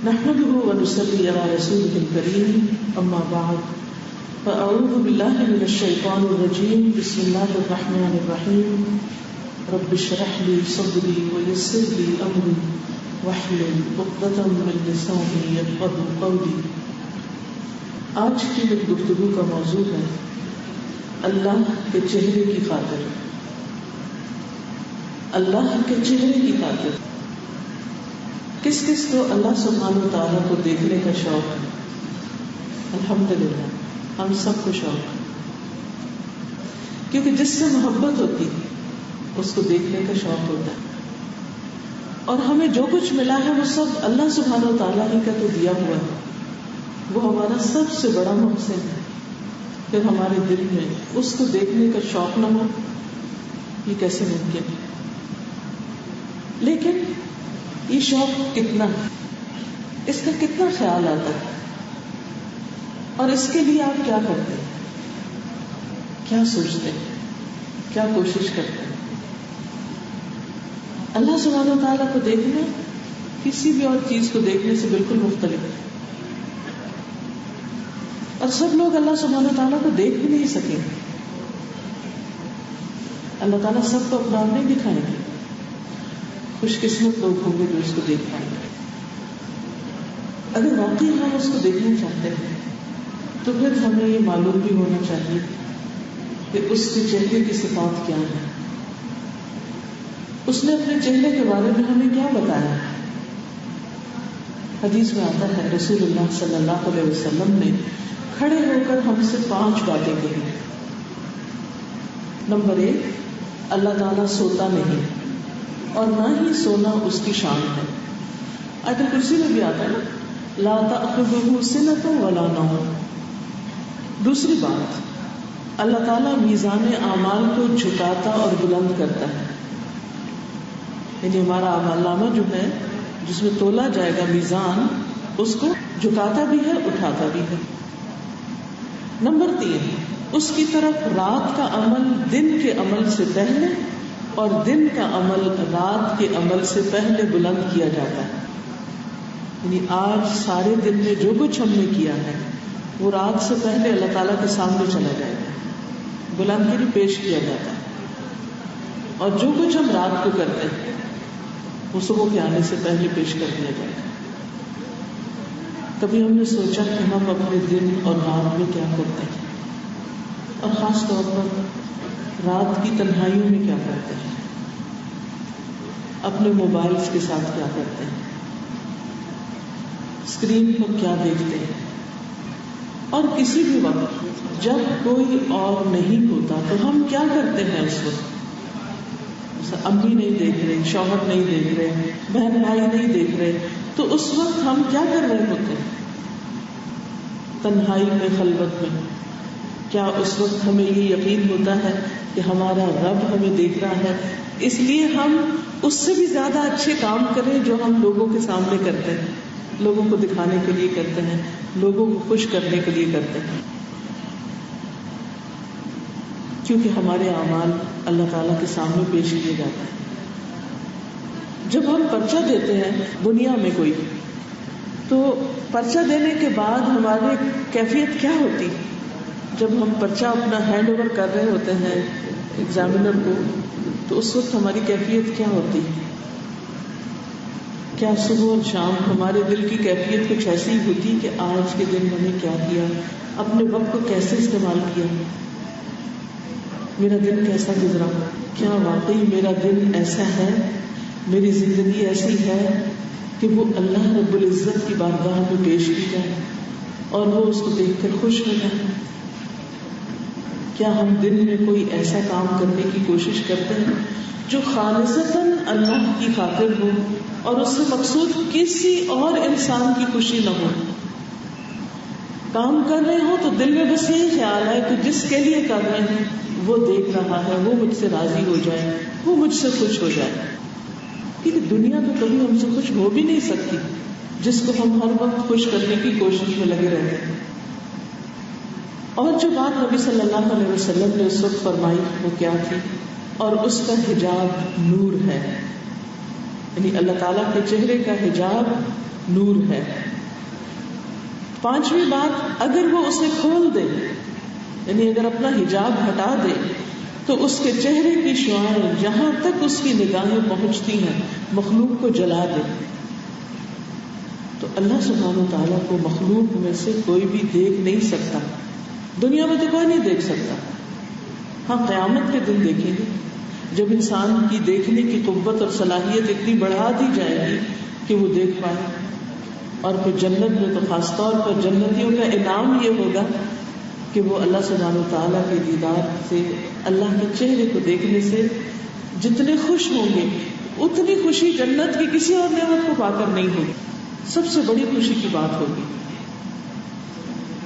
نحمده ونصلي على رسوله الكريم أما بعد فأعوذ بالله من الشيطان الرجيم بسم الله الرحمن الرحيم رب اشرح لي صدري ويسر لي أمري واحلل عقدة من لساني يفقهوا قولي. آج کی میری گفتگو کا موضوع ہے اللہ کے چہرے کی خاطر. اللہ کے چہرے کی خاطر کس کس کو اللہ سبحانہ وتعالیٰ کو دیکھنے کا شوق ہے؟ الحمدللہ ہم سب کو شوق ہے، کیونکہ جس سے محبت ہوتی اس کو دیکھنے کا شوق ہوتا ہے. اور ہمیں جو کچھ ملا ہے وہ سب اللہ سبحانہ وتعالیٰ ہی کا تو دیا ہوا ہے. وہ ہمارا سب سے بڑا محسن ہے. پھر ہمارے دل میں اس کو دیکھنے کا شوق نہ ہو، یہ کیسے ممکن ہے؟ لیکن یہ شوق کتنا ہے، اس کا کتنا خیال آتا ہے، اور اس کے لیے آپ کیا کرتے ہیں، کیا سوچتے ہیں، کیا کوشش کرتے ہیں؟ اللہ سبحانہ وتعالیٰ کو دیکھنا کسی بھی اور چیز کو دیکھنے سے بالکل مختلف ہے. اور سب لوگ اللہ سبحانہ وتعالیٰ کو دیکھ بھی نہیں سکیں گے. اللہ تعالیٰ سب کو اپنا نہیں دکھائیں گے. خوش قسمت لوگ ہوں گے جو اس کو دیکھ پائیں گے. اگر واقعی ہم اس کو دیکھنا چاہتے ہیں تو پھر ہمیں یہ معلوم بھی ہونا چاہیے کہ اس کے چہرے کی صفات کیا ہے. اس نے اپنے چہرے کے بارے میں ہمیں کیا بتایا ہے؟ حدیث میں آتا ہے رسول اللہ صلی اللہ علیہ وسلم نے کھڑے ہو کر ہم سے 5 باتیں کہی. نمبر 1، اللہ تعالیٰ سوتا نہیں اور نہ ہی سونا اس کی شان ہے. آیت الکرسی میں بھی آتا ہے نا، لا تأخذہ سنۃ ولا نوم. دوسری بات، اللہ تعالیٰ میزان اعمال کو جھکاتا اور بلند کرتا ہے. یعنی ہمارا اعمال نامہ جو ہے جس میں تولا جائے گا میزان، اس کو جھکاتا بھی ہے اٹھاتا بھی ہے. نمبر 3، اس کی طرف رات کا عمل دن کے عمل سے پہلے اور دن کا عمل رات کے عمل سے پہلے بلند کیا جاتا ہے. یعنی آج سارے دن میں جو کچھ ہم نے کیا ہے وہ رات سے پہلے اللہ تعالیٰ کے سامنے چلا جائے گا، بلند کے لیے پیش کیا جاتا ہے. اور جو کچھ ہم رات کو کرتے ہیں وہ صبح کے آنے سے پہلے پیش کر دیا جائے گا. کبھی ہم نے سوچا کہ ہم اپنے دن اور رات میں کیا کرتے ہیں، اور خاص طور پر رات کی تنہائیوں میں کیا کرتے ہیں، اپنے موبائلز کے ساتھ کیا کرتے ہیں، اسکرین پر کیا دیکھتے ہیں. اور کسی بھی وقت جب کوئی اور نہیں ہوتا تو ہم کیا کرتے ہیں اس وقت؟ امی نہیں دیکھ رہے، شوہر نہیں دیکھ رہے، بہن بھائی نہیں دیکھ رہے، تو اس وقت ہم کیا کر رہے ہوتے ہیں تنہائی میں، خلوت میں؟ کیا اس وقت ہمیں یہ یقین ہوتا ہے کہ ہمارا رب ہمیں دیکھ رہا ہے، اس لیے ہم اس سے بھی زیادہ اچھے کام کریں جو ہم لوگوں کے سامنے کرتے ہیں، لوگوں کو دکھانے کے لیے کرتے ہیں، لوگوں کو خوش کرنے کے لیے کرتے ہیں؟ کیونکہ ہمارے اعمال اللہ تعالیٰ کے سامنے پیش کیے جاتے ہیں. جب ہم پرچہ دیتے ہیں دنیا میں کوئی، تو پرچہ دینے کے بعد ہماری کیفیت کیا ہوتی؟ جب ہم پرچہ اپنا ہینڈ اوور کر رہے ہوتے ہیں ایگزامینر کو، تو اس وقت ہماری کیفیت کیا ہوتی؟ کیا صبح اور شام ہمارے دل کی کیفیت کچھ ایسی ہوتی کہ آج کے دن میں نے کیا کیا، اپنے وقت کو کیسے استعمال کیا، میرا دن کیسا گزرا؟ کیا واقعی میرا دن ایسا ہے، میری زندگی ایسی ہے کہ وہ اللہ رب العزت کی بارگاہ میں پیش کی جائے اور وہ اس کو دیکھ کر خوش ہو جائے؟ کیا ہم دن میں کوئی ایسا کام کرنے کی کوشش کرتے ہیں جو خالصتاً اللہ کی خاطر ہو اور اس سے مقصود کسی اور انسان کی خوشی نہ ہو؟ کام کر رہے ہو تو دل میں بس یہی خیال ہے کہ جس کے لیے کر رہے ہیں وہ دیکھ رہا ہے، وہ مجھ سے راضی ہو جائے، وہ مجھ سے خوش ہو جائے. کیونکہ دنیا تو کبھی ہم سے خوش ہو بھی نہیں سکتی جس کو ہم ہر وقت خوش کرنے کی کوشش میں لگے رہتے ہیں. اور جو بات نبی صلی اللہ علیہ وسلم نے اس وقت فرمائی وہ کیا تھی؟ اور اس کا حجاب نور ہے، یعنی اللہ تعالیٰ کے چہرے کا حجاب نور ہے. پانچویں بات، اگر وہ اسے کھول دے، یعنی اگر اپنا حجاب ہٹا دے تو اس کے چہرے کی شعاعیں جہاں تک اس کی نگاہیں پہنچتی ہیں مخلوق کو جلا دے. تو اللہ سبحانہ وتعالیٰ کو مخلوق میں سے کوئی بھی دیکھ نہیں سکتا. دنیا میں تو کوئی نہیں دیکھ سکتا. ہاں قیامت کے دن دیکھیں گے جب انسان کی دیکھنے کی قوت اور صلاحیت اتنی بڑھا دی جائے گی کہ وہ دیکھ پائے. اور پھر جنت میں تو خاص طور پر جنتیوں کا انعام یہ ہوگا کہ وہ اللہ سبحانہ وتعالیٰ کے دیدار سے، اللہ کے چہرے کو دیکھنے سے جتنے خوش ہوں گے اتنی خوشی جنت کی کسی اور نعمت کو پا کر نہیں ہوگی. سب سے بڑی خوشی کی بات ہوگی.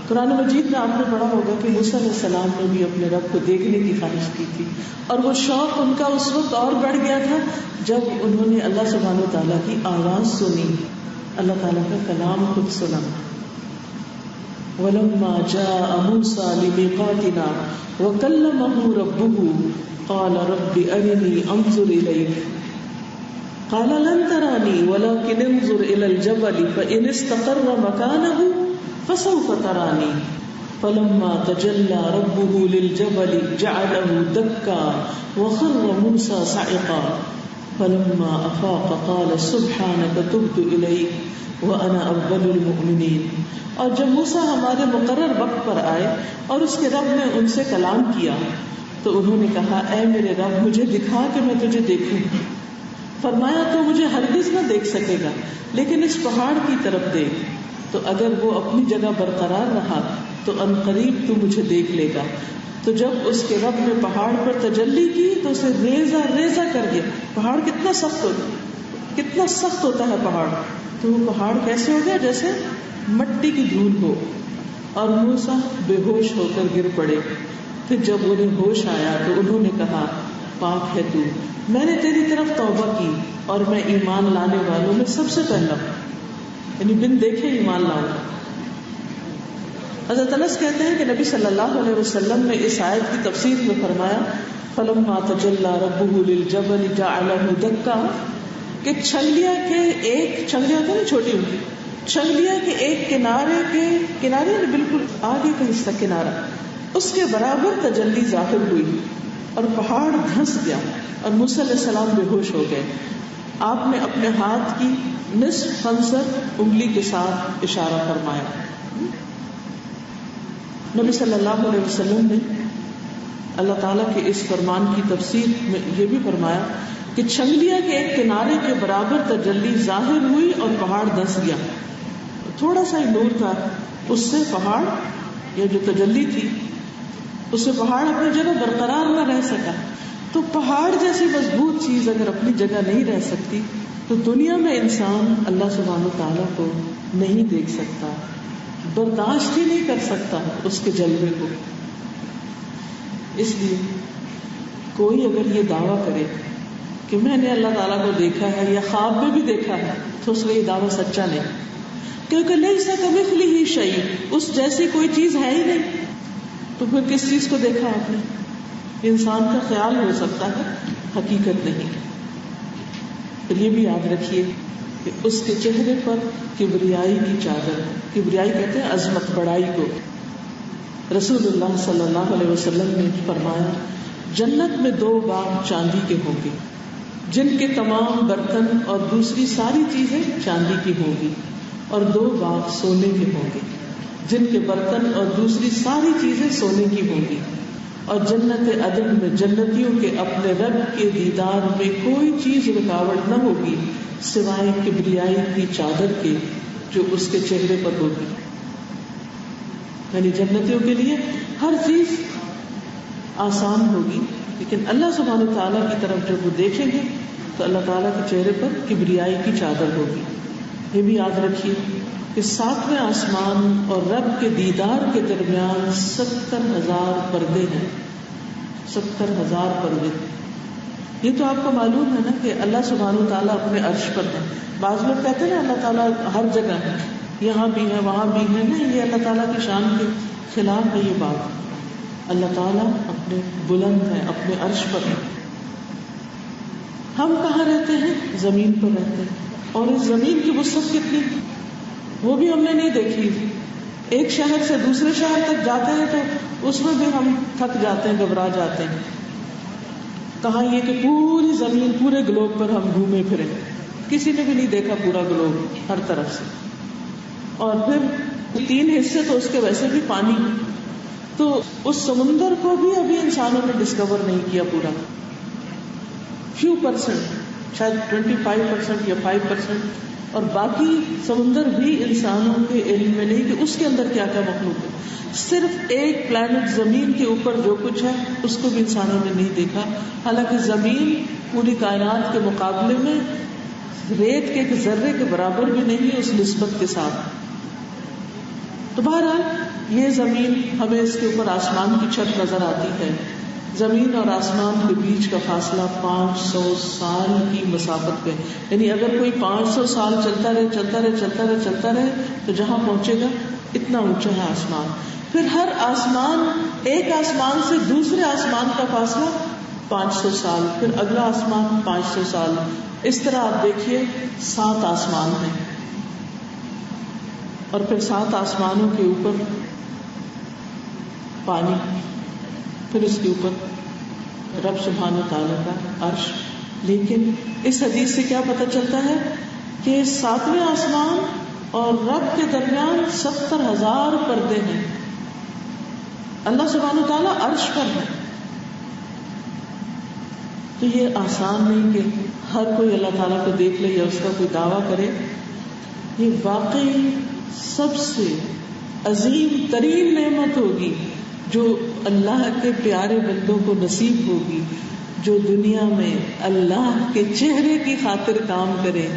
قرآن مجید میں آپ نے پڑھا ہوگا کہ موسیٰ علیہ السلام نے بھی اپنے رب کو دیکھنے کی خواہش کی تھی، اور وہ شوق ان کا اس وقت اور بڑھ گیا تھا جب انہوں نے اللہ سبحانہ وتعالیٰ کی آواز سنی، اللہ تعالیٰ کا کلام خود سنا. وَلَمَّا جَاءَ مُوسَىٰ لِمِيقَاتِنَا وَكَلَّمَهُ رَبُّهُ قَالَ رَبِّ أَرِنِي أَنظُرْ إِلَيْكَ قَالَ لَن تَرَانِي وَلَكِنِ انظُرْ إِلَى الْجَبَلِ فَإِنِ اسْتَقَرَّ مَكَانَهُ فَسَوْفَ تَرَانِي فَلَمَّا تَجَلَّىٰ رَبُّهُ لِلْجَبَلِ جَعَلَهُ دَكًّا وَخَرَّ مُوسَىٰ صَعِقًا فَلَمَّا أَفَاقَ قَالَ سُبْحَانَكَ تُبْتُ إِلَيْكَ وَأَنَا أَوَّلُ الْمُؤْمِنِينَ. اور جب موسیٰ ہمارے مقرر وقت پر آئے اور اس کے رب نے ان سے کلام کیا تو انہوں نے کہا اے میرے رب مجھے دکھا کہ میں تجھے دیکھوں. فرمایا تو مجھے ہرگز نہ دیکھ سکے گا لیکن اس پہاڑ کی طرف دیکھ. تو اگر وہ اپنی جگہ برقرار رہا تو عنقریب تو مجھے دیکھ لے گا. تو جب اس کے رب نے پہاڑ پر تجلی کی تو اسے ریزہ ریزہ کر دیا. پہاڑ کتنا سخت ہوتا ہے پہاڑ. تو وہ پہاڑ کیسے ہو گیا جیسے مٹی کی دھول ہو، اور موسیٰ بے ہوش ہو کر گر پڑے. پھر جب انہیں ہوش آیا تو انہوں نے کہا پاک ہے تو، میں نے تیری طرف توبہ کی اور میں ایمان لانے والوں میں سب سے پہلا ہوں، یعنی بن دیکھے ایمان لاؤں. حضرت انس کہتے ہیں کہ نبی صلی اللہ علیہ وسلم نے اس آیت کی تفسیر میں فرمایا فَلَمَّا تَجَلَّىٰ رَبُّهُ لِلْجَبَلِ جَعَلَهُ دَكًّا کہ چھنگلیا ہوتا ہے چھوٹی ہوتی، چھنگلیا کے ایک کنارے بالکل آگے کا حصہ کنارہ اس کے برابر تجلی ظاہر ہوئی اور پہاڑ دھنس گیا اور موسیٰ علیہ السلام بے ہوش ہو گئے. آپ نے اپنے ہاتھ کی نصف خنصر انگلی کے ساتھ اشارہ فرمایا. نبی صلی اللہ علیہ وسلم نے اللہ تعالیٰ کے اس فرمان کی تفسیر میں یہ بھی فرمایا کہ چھنگلیا کے ایک کنارے کے برابر تجلی ظاہر ہوئی اور پہاڑ دھنس گیا. تھوڑا سا ہی نور تھا، اس سے پہاڑ یا جو تجلی تھی اس سے پہاڑ اپنی جگہ برقرار نہ رہ سکا. تو پہاڑ جیسی مضبوط چیز اگر اپنی جگہ نہیں رہ سکتی تو دنیا میں انسان اللہ سبحانہ وتعالیٰ کو نہیں دیکھ سکتا، برداشت ہی نہیں کر سکتا اس کے جلوے کو. اس لیے کوئی اگر یہ دعویٰ کرے کہ میں نے اللہ تعالیٰ کو دیکھا ہے یا خواب میں بھی دیکھا ہے تو اس کا یہ دعویٰ سچا نہیں، کیونکہ لیس کمثلہ شیء، اس جیسی کوئی چیز ہے ہی نہیں. تو پھر کس چیز کو دیکھا آپ نے؟ انسان کا خیال ہو سکتا ہے، حقیقت نہیں. پھر یہ بھی یاد رکھیے کہ اس کے چہرے پر کبریائی کی چادر ہے. کبریائی کہتے ہیں عظمت، بڑائی کو. رسول اللہ صلی اللہ علیہ وسلم نے فرمایا جنت میں 2 باغ چاندی کے ہوں گے جن کے تمام برتن اور دوسری ساری چیزیں چاندی کی ہوں گی، اور 2 باغ سونے کے ہوں گے جن کے برتن اور دوسری ساری چیزیں سونے کی ہوں گی. اور جنت عدن میں جنتیوں کے اپنے رب کے دیدار میں کوئی چیز رکاوٹ نہ ہوگی سوائے کبریائی کی چادر کے جو اس کے چہرے پر ہوگی. یعنی جنتیوں کے لیے ہر چیز آسان ہوگی، لیکن اللہ سبحانہ وتعالیٰ کی طرف جب وہ دیکھیں گے تو اللہ تعالیٰ کے چہرے پر کبریائی کی چادر ہوگی. یہ بھی یاد رکھیے کہ 7ویں آسمان اور رب کے دیدار کے درمیان 70,000 پردے ہیں. 70,000 پردے. یہ تو آپ کو معلوم ہے نا کہ اللہ سبحانہ وتعالیٰ اپنے عرش پر ہے. بعض لوگ کہتے ہیں نا اللہ تعالیٰ ہر جگہ ہے، یہاں بھی ہے وہاں بھی ہے. نہیں، یہ اللہ تعالیٰ کی شان کے خلاف ہے یہ بات. اللہ تعالیٰ اپنے بلند ہے، اپنے عرش پر ہے. ہم کہاں رہتے ہیں؟ زمین پر رہتے ہیں. اور اس زمین کی وسعت کتنی؟ وہ بھی ہم نے نہیں دیکھی. ایک شہر سے دوسرے شہر تک جاتے ہیں تو اس میں بھی ہم تھک جاتے ہیں, گھبرا جاتے ہیں. کہاں یہ کہ پوری زمین, پورے گلوب پر ہم گھومے پھرے, کسی نے بھی نہیں دیکھا پورا گلوب ہر طرف سے. اور پھر 3 حصے تو اس کے ویسے بھی پانی, تو اس سمندر کو بھی ابھی انسانوں نے ڈسکور نہیں کیا پورا. فیو پرسنٹ, شاید 25% یا 5%, اور باقی سمندر بھی انسانوں کے علم میں نہیں کہ اس کے اندر کیا کیا مخلوق ہے. صرف ایک پلانٹ زمین کے اوپر جو کچھ ہے اس کو بھی انسانوں نے نہیں دیکھا, حالانکہ زمین پوری کائنات کے مقابلے میں ریت کے ایک ذرے کے برابر بھی نہیں اس نسبت کے ساتھ. تو بہرحال یہ زمین, ہمیں اس کے اوپر آسمان کی چھت نظر آتی ہے. زمین اور آسمان کے بیچ کا فاصلہ 500 سال کی مسافت پہ, یعنی اگر کوئی 500 سال چلتا رہے تو جہاں پہنچے گا اتنا اونچا ہے آسمان. پھر ہر آسمان, ایک آسمان سے دوسرے آسمان کا فاصلہ 500 سال, پھر اگلا آسمان 500 سال. اس طرح آپ دیکھیے 7 آسمان ہیں, اور پھر 7 آسمانوں کے اوپر پانی, پھر اس کے اوپر رب سبحانہ تعالیٰ کا عرش. لیکن اس حدیث سے کیا پتہ چلتا ہے کہ 7ویں آسمان اور رب کے درمیان 70,000 پردے ہیں. اللہ سبحانہ تعالیٰ عرش پر ہے. تو یہ آسان نہیں کہ ہر کوئی اللہ تعالیٰ کو دیکھ لے یا اس کا کوئی دعویٰ کرے. یہ واقعی سب سے عظیم ترین نعمت ہوگی جو اللہ کے پیارے بندوں کو نصیب ہوگی, جو دنیا میں اللہ کے چہرے کی خاطر کام کرے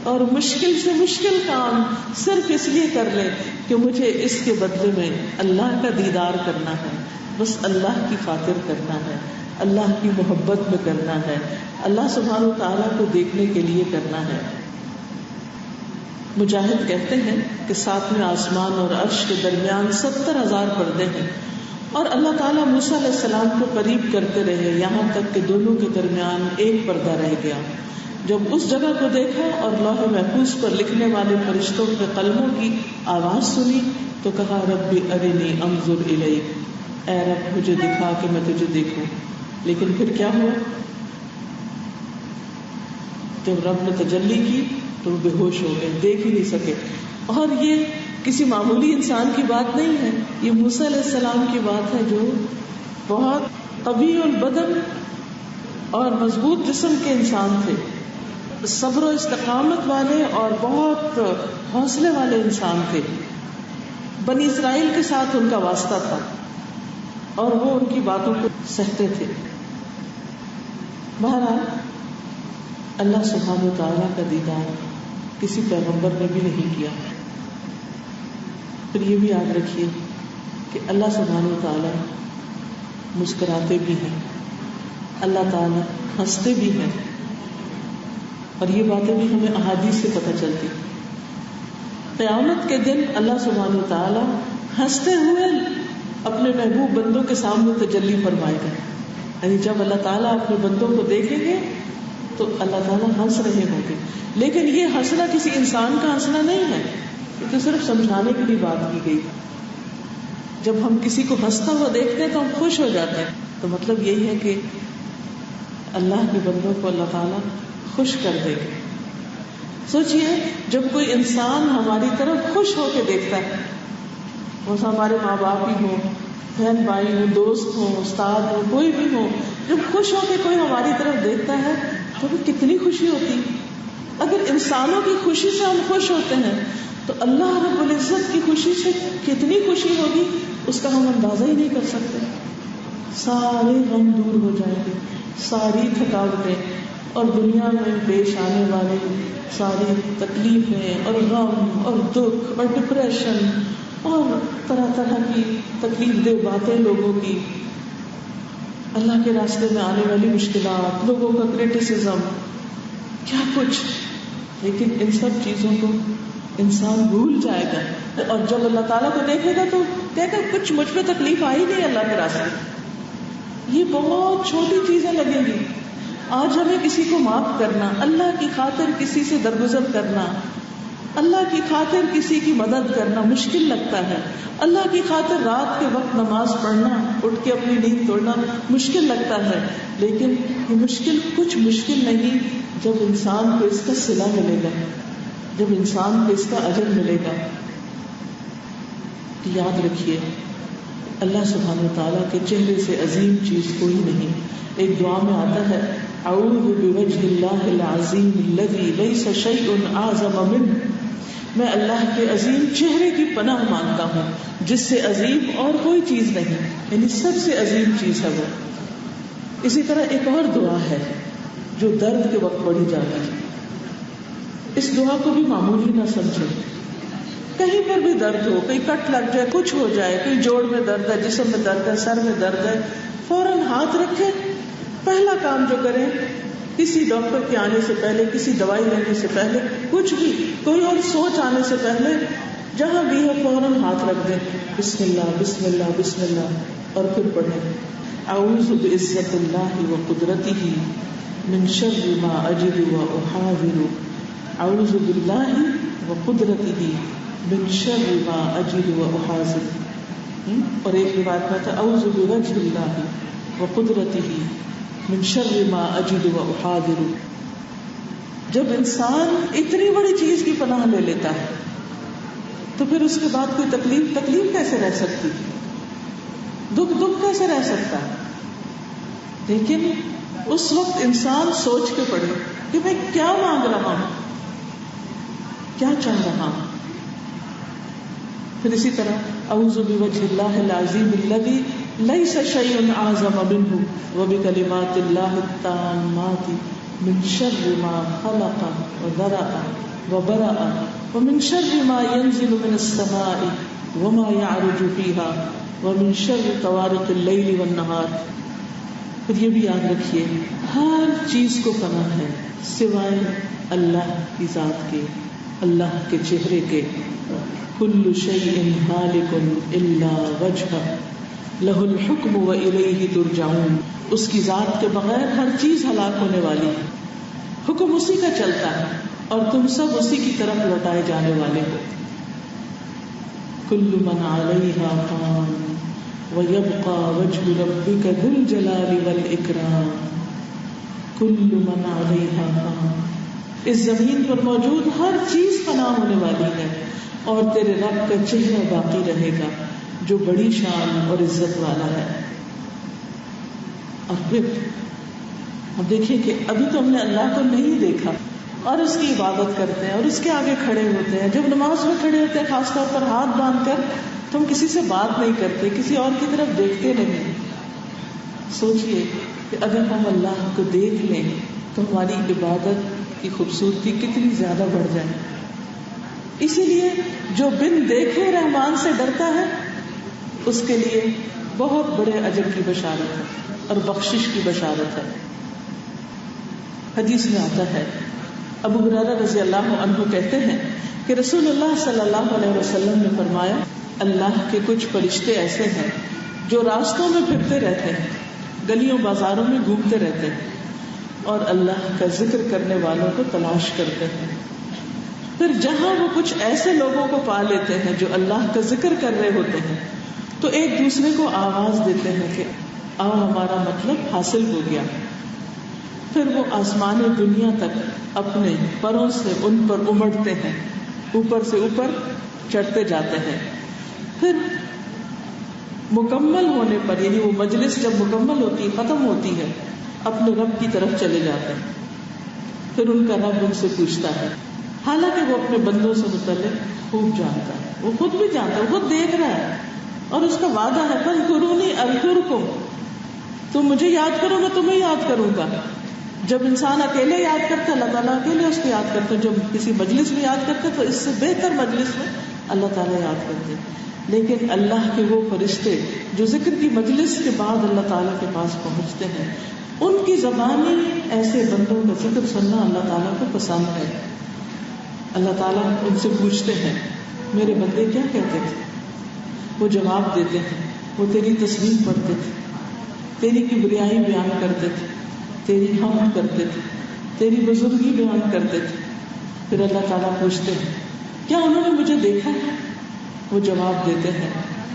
اور مشکل سے مشکل کام صرف اس لیے کر لے کہ مجھے اس کے بدلے میں اللہ کا دیدار کرنا ہے, بس اللہ کی خاطر کرنا ہے, اللہ کی محبت میں کرنا ہے, اللہ سبحانہ و تعالیٰ کو دیکھنے کے لیے کرنا ہے. مجاہد کہتے ہیں کہ 7ویں آسمان اور عرش کے درمیان 70,000 پردے ہیں, اور اللہ تعالیٰ موسیٰ علیہ السلام کو قریب کرتے رہے یہاں تک کہ دونوں کے درمیان ایک پردہ رہ گیا. جب اس جگہ کو دیکھا اور لوح محفوظ پر لکھنے والے فرشتوں کے قلموں کی آواز سنی تو کہا رب ارنی انظر الیک, اے رب مجھے دکھا کہ میں تجھے دیکھوں. لیکن پھر کیا ہوا, جب رب نے تجلی کی تو وہ بے ہوش ہو گئے, دیکھ ہی نہیں سکے. اور یہ کسی معمولی انسان کی بات نہیں ہے, یہ موسیٰ علیہ السلام کی بات ہے جو بہت قوی البدن اور مضبوط جسم کے انسان تھے, صبر و استقامت والے اور بہت حوصلے والے انسان تھے. بنی اسرائیل کے ساتھ ان کا واسطہ تھا اور وہ ان کی باتوں کو سہتے تھے. بہرحال اللہ سبحانہ و تعالیٰ کا دیدار کسی پیغمبر نے بھی نہیں کیا. پھر یہ بھی یاد رکھیے کہ اللہ سبحانہ و تعالیٰ مسکراتے بھی ہیں, اللہ تعالیٰ ہنستے بھی ہیں, اور یہ باتیں بھی ہمیں احادیث سے پتہ چلتی. قیامت کے دن اللہ سبحانہ و تعالیٰ ہنستے ہوئے اپنے محبوب بندوں کے سامنے تجلی فرمائے گا. یعنی جب اللہ تعالیٰ اپنے بندوں کو دیکھیں گے تو اللہ تعالیٰ ہنس رہے ہوں گے. لیکن یہ ہنسنا کسی انسان کا ہنسنا نہیں ہے, کیونکہ صرف سمجھانے کے لیے بات کی گئی. جب ہم کسی کو ہنستا ہوا دیکھتے ہیں تو ہم خوش ہو جاتے ہیں, تو مطلب یہی ہے کہ اللہ کے بندوں کو اللہ تعالیٰ خوش کر دے گا. سوچئے جب کوئی انسان ہماری طرف خوش ہو کے دیکھتا ہے, وہ ہمارے ماں باپ ہی ہوں, بہن بھائی ہوں, دوست ہوں, استاد ہوں, کوئی بھی ہو, جب خوش ہو کے کوئی ہماری طرف دیکھتا ہے تو بھی کتنی خوشی ہوتی. اگر انسانوں کی خوشی سے ہم خوش ہوتے ہیں تو اللہ رب العزت کی خوشی سے کتنی خوشی ہوگی اس کا ہم اندازہ ہی نہیں کر سکتے. سارے غم دور ہو جائیں گے, ساری تھکاوٹیں اور دنیا میں پیش آنے والے ساری تکلیفیں اور غم اور دکھ اور ڈپریشن اور طرح طرح کی تکلیف دہ باتیں لوگوں کی, اللہ کے راستے میں آنے والی مشکلات, لوگوں کا کرٹیسزم, کیا کچھ. لیکن ان سب چیزوں کو انسان بھول جائے گا, اور جب اللہ تعالیٰ کو دیکھے گا تو کہے گا کچھ مجھ پہ تکلیف آئی نہیں اللہ کے راستے. یہ بہت چھوٹی چیزیں لگیں گی. آج ہمیں کسی کو معاف کرنا, اللہ کی خاطر کسی سے درگزر کرنا, اللہ کی خاطر کسی کی مدد کرنا مشکل لگتا ہے، اللہ کی خاطر رات کے وقت نماز پڑھنا، اٹھ کے اپنی نیند توڑنا مشکل لگتا ہے، لیکن یہ مشکل کچھ مشکل نہیں جب انسان کو اس کا صلہ ملے گا، جب انسان کو اس کا اجر ملے گا. یاد رکھیے اللہ سبحانہ وتعالیٰ کے چہرے سے عظیم چیز کوئی نہیں. ایک دعا میں آتا ہے اعوذ بوجہ اللہ العظیم الذی لیس شیء اعظم منہ، میں اللہ کے عظیم چہرے کی پناہ مانگتا ہوں جس سے عظیم اور کوئی چیز نہیں، یعنی سب سے عظیم چیز ہے وہ. اسی طرح ایک اور دعا ہے جو درد کے وقت پڑھی جاتی ہے. اس دعا کو بھی معمولی نہ سمجھیں. کہیں پر بھی درد ہو، کہیں کٹ لگ جائے، کچھ ہو جائے، کہیں جوڑ میں درد ہے، جسم میں درد ہے، سر میں درد ہے، فوراً ہاتھ رکھے. پہلا کام جو کریں، کسی ڈاکٹر کے آنے سے پہلے، کسی دوائی لینے سے پہلے، کچھ بھی کوئی اور سوچ آنے سے پہلے، جہاں بھی ہے فوراً ہاتھ رکھ دیں، بسم اللہ بسم اللہ بسم اللہ، اور پھر پڑھیں اعوذ بعزت اللہ وقدرتہ من شر ما اجد واحاذر، اعوذ باللہ وقدرتہ من شر ما اجد واحاذر. اور ایک روایت میں تھا اعوذ بوجہ اللہ وقدرتہ من شر ما اجد واحاذر. جب انسان اتنی بڑی چیز کی پناہ لے لیتا ہے تو پھر اس کے بعد کوئی تکلیف کیسے رہ سکتی، دکھ کیسے رہ سکتا ہے. لیکن اس وقت انسان سوچ کے پڑھے کہ میں کیا مانگ رہا ہوں، کیا چاہ رہا ہوں. پھر اسی طرح اعوذ بوجہ اللہ العظیم الذی لیس شیء اعظم منہ وبکلمات اللہ التامات من شر ما خلق وذرأ وبرأ ومن شر ما ينزل من السماء وما يعرج فيها ومن شر طوارق الليل والنهار. پھر یہ بھی یاد رکھیے ہر چیز کو پناہ ہے سوائے اللہ کی ذات کے، اللہ کے چہرے کے. کل شیء ہالک الا وجہہ لہ الحکم والیہ ترجعون. اس کی ذات کے بغیر ہر چیز ہلاک ہونے والی ہے، حکم اسی کا چلتا ہے اور تم سب اسی کی طرف لوٹائے جانے والے ہو. کل من علیہا فان ویبقى وجہ ربک ذو الجلال والاکرام. کل من علیہا فان، اس زمین پر موجود ہر چیز فنا ہونے والی ہے اور تیرے رب کا چہرہ باقی رہے گا جو بڑی شان اور عزت والا ہے. اور پھر ہم دیکھیں کہ ابھی تو ہم نے اللہ کو نہیں دیکھا اور اس کی عبادت کرتے ہیں اور اس کے آگے کھڑے ہوتے ہیں. جب نماز میں کھڑے ہوتے ہیں خاص طور پر ہاتھ باندھ کر تو ہم کسی سے بات نہیں کرتے، کسی اور کی طرف دیکھتے نہیں. سوچئے کہ اگر ہم اللہ کو دیکھ لیں تو ہماری عبادت کی خوبصورتی کتنی زیادہ بڑھ جائے. اسی لیے جو بن دیکھے رحمان سے ڈرتا ہے اس کے لیے بہت بڑے اجر کی بشارت ہے اور بخشش کی بشارت ہے. حدیث میں آتا ہے ابو ہریرہ رضی اللہ عنہ کہتے ہیں کہ رسول اللہ صلی اللہ علیہ وسلم نے فرمایا اللہ کے کچھ فرشتے ایسے ہیں جو راستوں میں پھرتے رہتے ہیں، گلیوں بازاروں میں گھومتے رہتے ہیں اور اللہ کا ذکر کرنے والوں کو تلاش کرتے ہیں. پھر جہاں وہ کچھ ایسے لوگوں کو پا لیتے ہیں جو اللہ کا ذکر کر رہے ہوتے ہیں تو ایک دوسرے کو آواز دیتے ہیں کہ آؤ ہمارا مطلب حاصل ہو گیا. پھر وہ آسمان دنیا تک اپنے پروں سے ان پر امڑتے ہیں، اوپر سے اوپر چڑھتے جاتے ہیں. پھر مکمل ہونے پر، یعنی وہ مجلس جب مکمل ہوتی ہے، ختم ہوتی ہے، اپنے رب کی طرف چلے جاتے ہیں. پھر ان کا رب ان سے پوچھتا ہے، حالانکہ وہ اپنے بندوں سے متعلق خوب جانتا ہے، وہ خود بھی جانتا ہے، وہ خود دیکھ رہا ہے اور اس کا وعدہ ہے فاذکرونی اذکرکم، تم مجھے یاد کرو میں تمہیں یاد کروں گا. جب انسان اکیلے یاد کرتا ہے اللہ تعالیٰ اکیلے اس کو یاد کرتے ہیں، جب کسی مجلس میں یاد کرتے تو اس سے بہتر مجلس میں اللہ تعالیٰ یاد کرتے. لیکن اللہ کے وہ فرشتے جو ذکر کی مجلس کے بعد اللہ تعالیٰ کے پاس پہنچتے ہیں، ان کی زبانی ایسے بندوں کا ذکر سننا اللہ تعالیٰ کو پسند ہے. اللہ تعالیٰ ان سے پوچھتے ہیں میرے بندے کیا کہتے تھے؟ وہ جواب دیتے ہیں وہ تیری تسبیح پڑھتے تھے، تیری کبریائی بیان کرتے تھے، تیری حمد کرتے تھے، تیری بزرگی بیان کرتے تھے. پھر اللہ تعالیٰ پوچھتے ہیں کیا انہوں نے مجھے دیکھا ہے؟ وہ جواب دیتے ہیں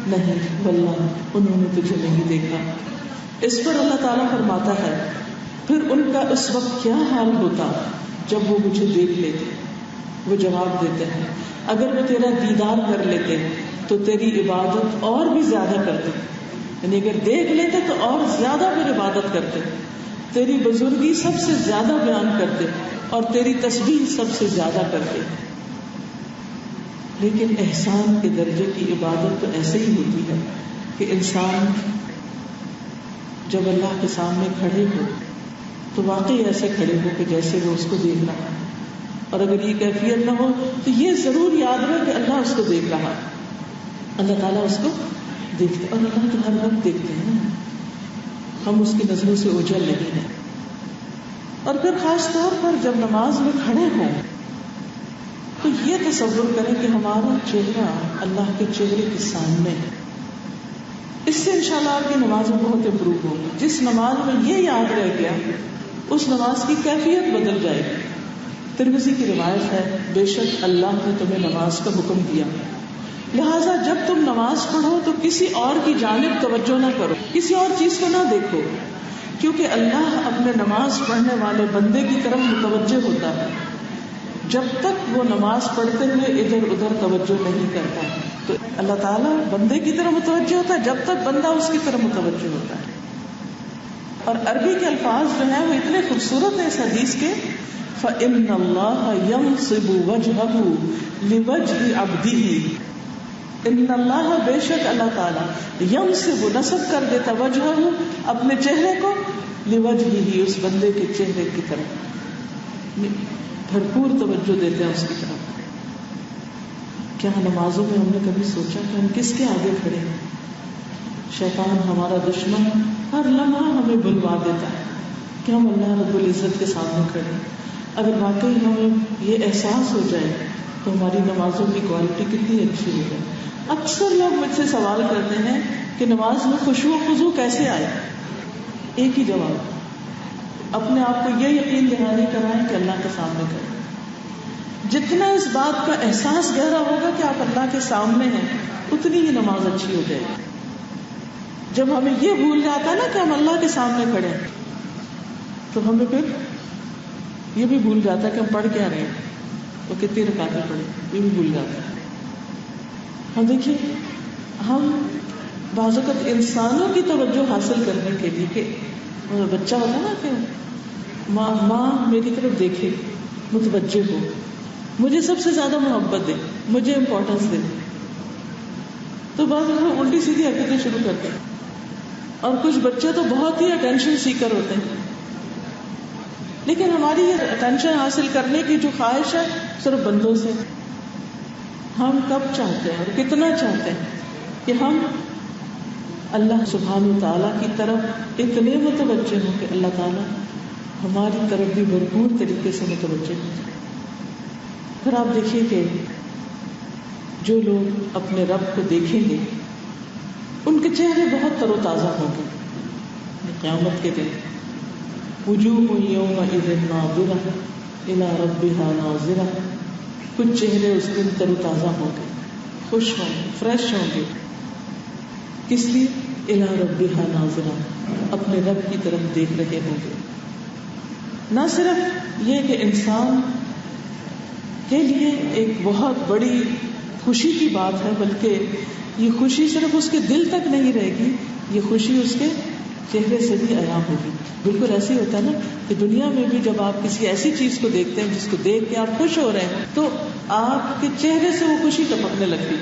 نہیں واللہ انہوں نے تجھے نہیں دیکھا. اس پر اللہ تعالیٰ فرماتا ہے پھر ان کا اس وقت کیا حال ہوتا جب وہ مجھے دیکھ لیتے. وہ جواب دیتے ہیں اگر وہ تیرا دیدار کر لیتے تو تیری عبادت اور بھی زیادہ کرتے، یعنی اگر دیکھ لیتے تو اور زیادہ پھر عبادت کرتے، تیری بزرگی سب سے زیادہ بیان کرتے اور تیری تسبیح سب سے زیادہ کرتے. لیکن احسان کے درجے کی عبادت تو ایسے ہی ہوتی ہے کہ انسان جب اللہ کے سامنے کھڑے ہو تو واقعی ایسے کھڑے ہو کہ جیسے وہ اس کو دیکھ رہا ہے، اور اگر یہ کیفیت نہ ہو تو یہ ضرور یاد رہے کہ اللہ اس کو دیکھ رہا ہے، اللہ تعالیٰ اس کو دیکھتے، اور اللہ تو ہر وقت دیکھتے ہیں، ہم اس کی نظروں سے اوجھل نہیں ہیں. اور پھر خاص طور پر جب نماز میں کھڑے ہوں تو یہ تصور کریں کہ ہمارا چہرہ اللہ کے چہرے کے سامنے ہے. اس سے انشاءاللہ آپ کی نماز میں بہت امپروو ہوگی. جس نماز میں یہ یاد رہ گیا اس نماز کی کیفیت بدل جائے گی. ترمذی کی روایت ہے بے شک اللہ نے تمہیں نماز کا حکم دیا، لہٰذا جب تم نماز پڑھو تو کسی اور کی جانب توجہ نہ کرو، کسی اور چیز کو نہ دیکھو، کیونکہ اللہ اپنے نماز پڑھنے والے بندے کی طرف متوجہ ہوتا ہے جب تک وہ نماز پڑھتے ہوئے ادھر ادھر توجہ نہیں کرتا. تو اللہ تعالیٰ بندے کی طرف متوجہ ہوتا ہے جب تک بندہ اس کی طرف متوجہ ہوتا ہے. اور عربی کے الفاظ جو ہیں وہ اتنے خوبصورت ہیں اس حدیث کے، فَإِنَّ اللَّهَ يَنصِبُ وَجْهَهُ لِوَجْهِ عَبْدِهِ، ان اللہ بے شک اللہ تعالیٰ يَنصِبُ نصب کر دیتا وجهه اپنے چہرے کو لِوَجْهِهِ اس بندے کے چہرے کی طرف، بھرپور توجہ دیتے ہیں اس کی طرف. کیا نمازوں میں ہم نے کبھی سوچا کہ ہم کس کے آگے کھڑے ہیں؟ شیطان ہمارا دشمن ہر لمحہ ہمیں بلوا دیتا ہے کہ ہم اللہ رب العزت کے سامنے کھڑے ہیں. اگر واقعی ہمیں یہ احساس ہو جائے تو ہماری نمازوں کی کوالٹی کتنی اچھی ہو جائے. اکثر لوگ مجھ سے سوال کرتے ہیں کہ نماز میں خشوع و خضوع کیسے آئے. ایک ہی جواب، اپنے آپ کو یہ یقین دہانی کرائیں کہ اللہ کے سامنے کریں. جتنا اس بات کا احساس گہرا ہوگا کہ آپ اللہ کے سامنے ہیں اتنی ہی نماز اچھی ہو جائے گی. جب ہمیں یہ بھول جاتا ہے نا کہ ہم اللہ کے سامنے کھڑے ہیں تو ہمیں پھر یہ بھی بھول جاتا ہے کہ ہم پڑھ کیا رہے ہیں، وہ کتنی رکعتیں پڑھے یہ بھی بھول جاتا ہے. ہم دیکھیے ہم بعض اوقات انسانوں کی توجہ حاصل کرنے کے لیے کہ بچہ ہوتا نا کہ ماں میری طرف دیکھے، متوجہ ہو، مجھے سب سے زیادہ محبت دے، مجھے امپورٹنس دے، تو بعض اوقات الٹی سیدھی حرکتیں شروع کرتے ہیں. اور کچھ بچے تو بہت ہی اٹینشن سیکر ہوتے ہیں، لیکن ہماری یہ اٹینشن حاصل کرنے کی جو خواہش ہے صرف بندوں سے. ہم کب چاہتے ہیں اور کتنا چاہتے ہیں کہ ہم اللہ سبحانہ وتعالیٰ کی طرف اتنے متوجہ ہوں کہ اللہ تعالیٰ ہماری طرف بھی بھرپور طریقے سے متوجہ ہو جائے. پھر آپ دیکھیے کہ جو لوگ اپنے رب کو دیکھیں گے ان کے چہرے بہت تر و تازہ ہوں گے. قیامت کے دن وجوہ یومئذ ناظرہ الی ربہا ناظرہ، کچھ چہرے اس دن تر و تازہ ہوں گے، خوش ہوں گے، فریش ہوں گے. کس لیے؟ الی ربہا ناظرہ، اپنے رب کی طرف دیکھ رہے ہوں گے. نہ صرف یہ کہ انسان کے لیے ایک بہت بڑی خوشی کی بات ہے، بلکہ یہ خوشی صرف اس کے دل تک نہیں رہے گی، یہ خوشی اس کے چہرے سے بھی عیاں ہوگی. بالکل ایسے ہی ہوتا ہے نا کہ دنیا میں بھی جب آپ کسی ایسی چیز کو دیکھتے ہیں جس کو دیکھ کے آپ خوش ہو رہے ہیں تو آپ کے چہرے سے وہ خوشی ٹپکنے لگتی.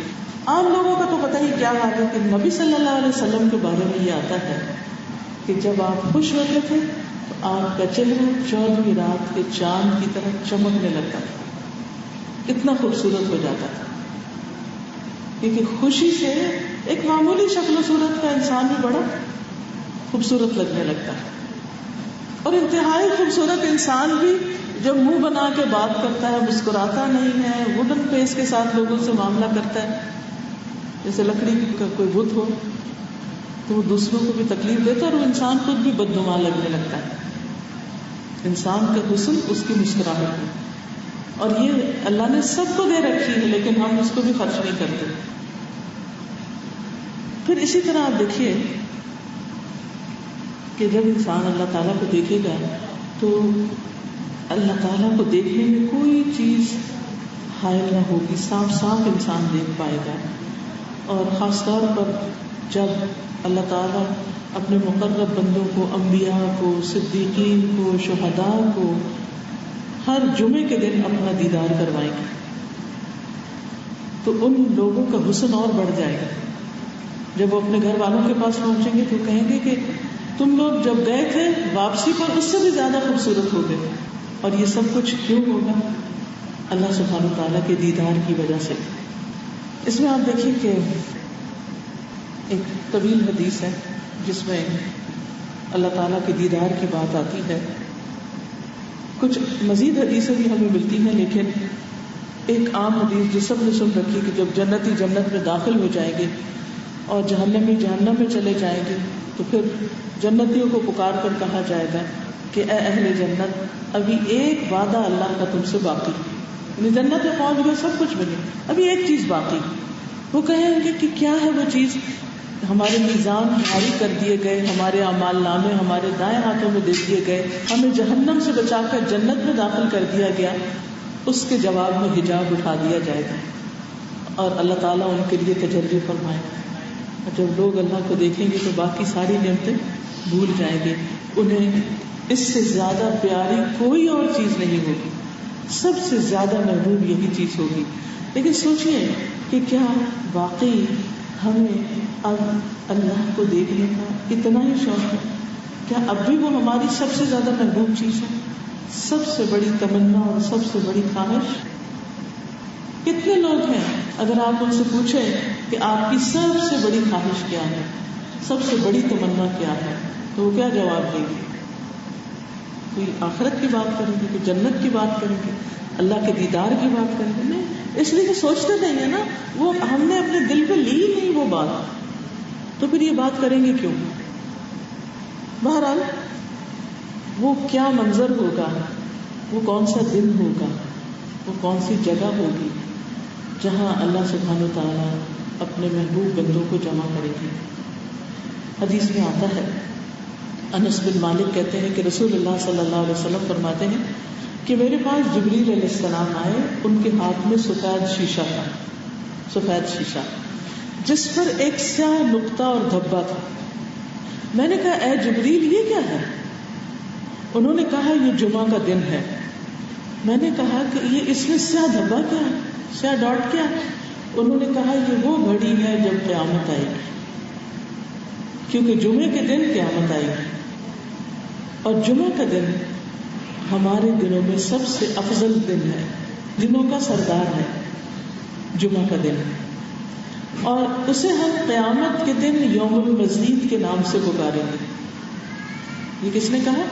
عام لوگوں کا تو پتہ ہی کیا حال ہے کہ نبی صلی اللہ علیہ وسلم کے بارے میں یہ آتا ہے کہ جب آپ خوش ہوتے تھے تو آپ کا چہرہ 14ویں رات کے چاند کی طرح چمکنے لگتا تھا، اتنا خوبصورت ہو جاتا تھا. کیونکہ خوشی سے ایک معمولی شکل و صورت کا انسان بھی بڑا خوبصورت لگنے لگتا ہے. اور انتہائی خوبصورت انسان بھی جب منہ بنا کے بات کرتا ہے، مسکراتا نہیں ہے، ووڈن فیس کے ساتھ لوگوں سے معاملہ کرتا ہے، جیسے لکڑی کا کوئی بت ہو تو وہ دوسروں کو بھی تکلیف دیتا ہے اور وہ انسان خود بھی بدنما لگنے لگتا ہے. انسان کا حسن اس کی مسکراہٹ ہے. اور یہ اللہ نے سب کو دے رکھی ہے لیکن ہم اس کو بھی خرچ نہیں کرتے. پھر اسی طرح آپ دیکھیے کہ جب انسان اللہ تعالیٰ کو دیکھے گا تو اللہ تعالیٰ کو دیکھنے میں کوئی چیز حائل نہ ہوگی، صاف صاف انسان دیکھ پائے گا. اور خاص طور پر جب اللہ تعالیٰ اپنے مقرب بندوں کو، انبیاء کو، صدیقین کو، شہداء کو ہر جمعے کے دن اپنا دیدار کروائیں گے تو ان لوگوں کا حسن اور بڑھ جائے گا. جب وہ اپنے گھر والوں کے پاس پہنچیں گے تو کہیں گے کہ تم لوگ جب گئے تھے واپسی پر اس سے بھی زیادہ خوبصورت ہو گئے. اور یہ سب کچھ کیوں ہوگا؟ اللہ سبحانہ تعالیٰ کے دیدار کی وجہ سے. اس میں آپ دیکھیے کہ ایک طویل حدیث ہے جس میں اللہ تعالیٰ کے دیدار کی بات آتی ہے. کچھ مزید حدیثیں بھی ہمیں ملتی ہیں لیکن ایک عام حدیث جو سب نے سن رکھی کہ جب جنتی جنت میں داخل ہو جائیں گے اور جہنمی جہنم میں چلے جائیں گے تو پھر جنتیوں کو پکار کر کہا جائے گا کہ اے اہل جنت، ابھی ایک وعدہ اللہ کا تم سے باقی، یعنی جنت میں پہنچ گئے، سب کچھ ملے، ابھی ایک چیز باقی. وہ کہیں گے کہ کیا ہے وہ چیز؟ ہمارے میزان بھاری کر دیے گئے، ہمارے اعمال نامے ہمارے دائیں ہاتھوں میں دے دیے گئے، ہمیں جہنم سے بچا کر جنت میں داخل کر دیا گیا. اس کے جواب میں حجاب اٹھا دیا جائے گا اور اللہ تعالیٰ ان کے لیے تجلی فرمائے گا. اور جب لوگ اللہ کو دیکھیں گے تو باقی ساری نعمتیں بھول جائیں گے. انہیں اس سے زیادہ پیاری کوئی اور چیز نہیں ہوگی، سب سے زیادہ محبوب یہی چیز ہوگی. لیکن سوچئے کہ کیا واقعی ہمیں اب اللہ کو دیکھنے کا اتنا ہی شوق ہے؟ کیا اب بھی وہ ہماری سب سے زیادہ محبوب چیز ہے، سب سے بڑی تمنا اور سب سے بڑی خواہش؟ کتنے لوگ ہیں اگر آپ ان سے پوچھیں کہ آپ کی سب سے بڑی خواہش کیا ہے، سب سے بڑی تمنا کیا ہے، تو وہ کیا جواب دیں گے؟ کوئی آخرت کی بات کریں گے، کوئی جنت کی بات کریں گے، اللہ کے دیدار کی بات کریں گے؟ نہیں، اس لیے کہ سوچتے نہیں ہے نا، وہ ہم نے اپنے دل پہ لی نہیں وہ بات، تو پھر یہ بات کریں گے کیوں؟ بہرحال وہ کیا منظر ہوگا، وہ کون سا دن ہوگا، وہ کون سی جگہ ہوگی جہاں اللہ سبحانہ تعالیٰ اپنے محبوب بندوں کو جمع کرے گی. حدیث میں آتا ہے، انس بن مالک کہتے ہیں کہ رسول اللہ صلی اللہ علیہ وسلم فرماتے ہیں کہ میرے پاس جبریل علیہ السلام آئے، ان کے ہاتھ میں سفید شیشہ تھا، سفید شیشہ جس پر ایک سیاہ نقطہ اور دھبا تھا. میں نے کہا اے جبریل یہ کیا ہے؟ انہوں نے کہا یہ جمعہ کا دن ہے. میں نے کہا کہ یہ اس میں سیاہ دھبا کیا ہے، سیاہ ڈاٹ کیا ہے؟ انہوں نے کہا یہ وہ گھڑی ہے جب قیامت آئے گی، کیونکہ جمعے کے دن قیامت آئے گی اور جمعہ کا دن ہمارے دنوں میں سب سے افضل دن ہے، دنوں کا سردار ہے جمعہ کا دن، اور اسے ہم قیامت کے دن یوم المزید کے نام سے پکاریں گے. یہ کس نے کہا؟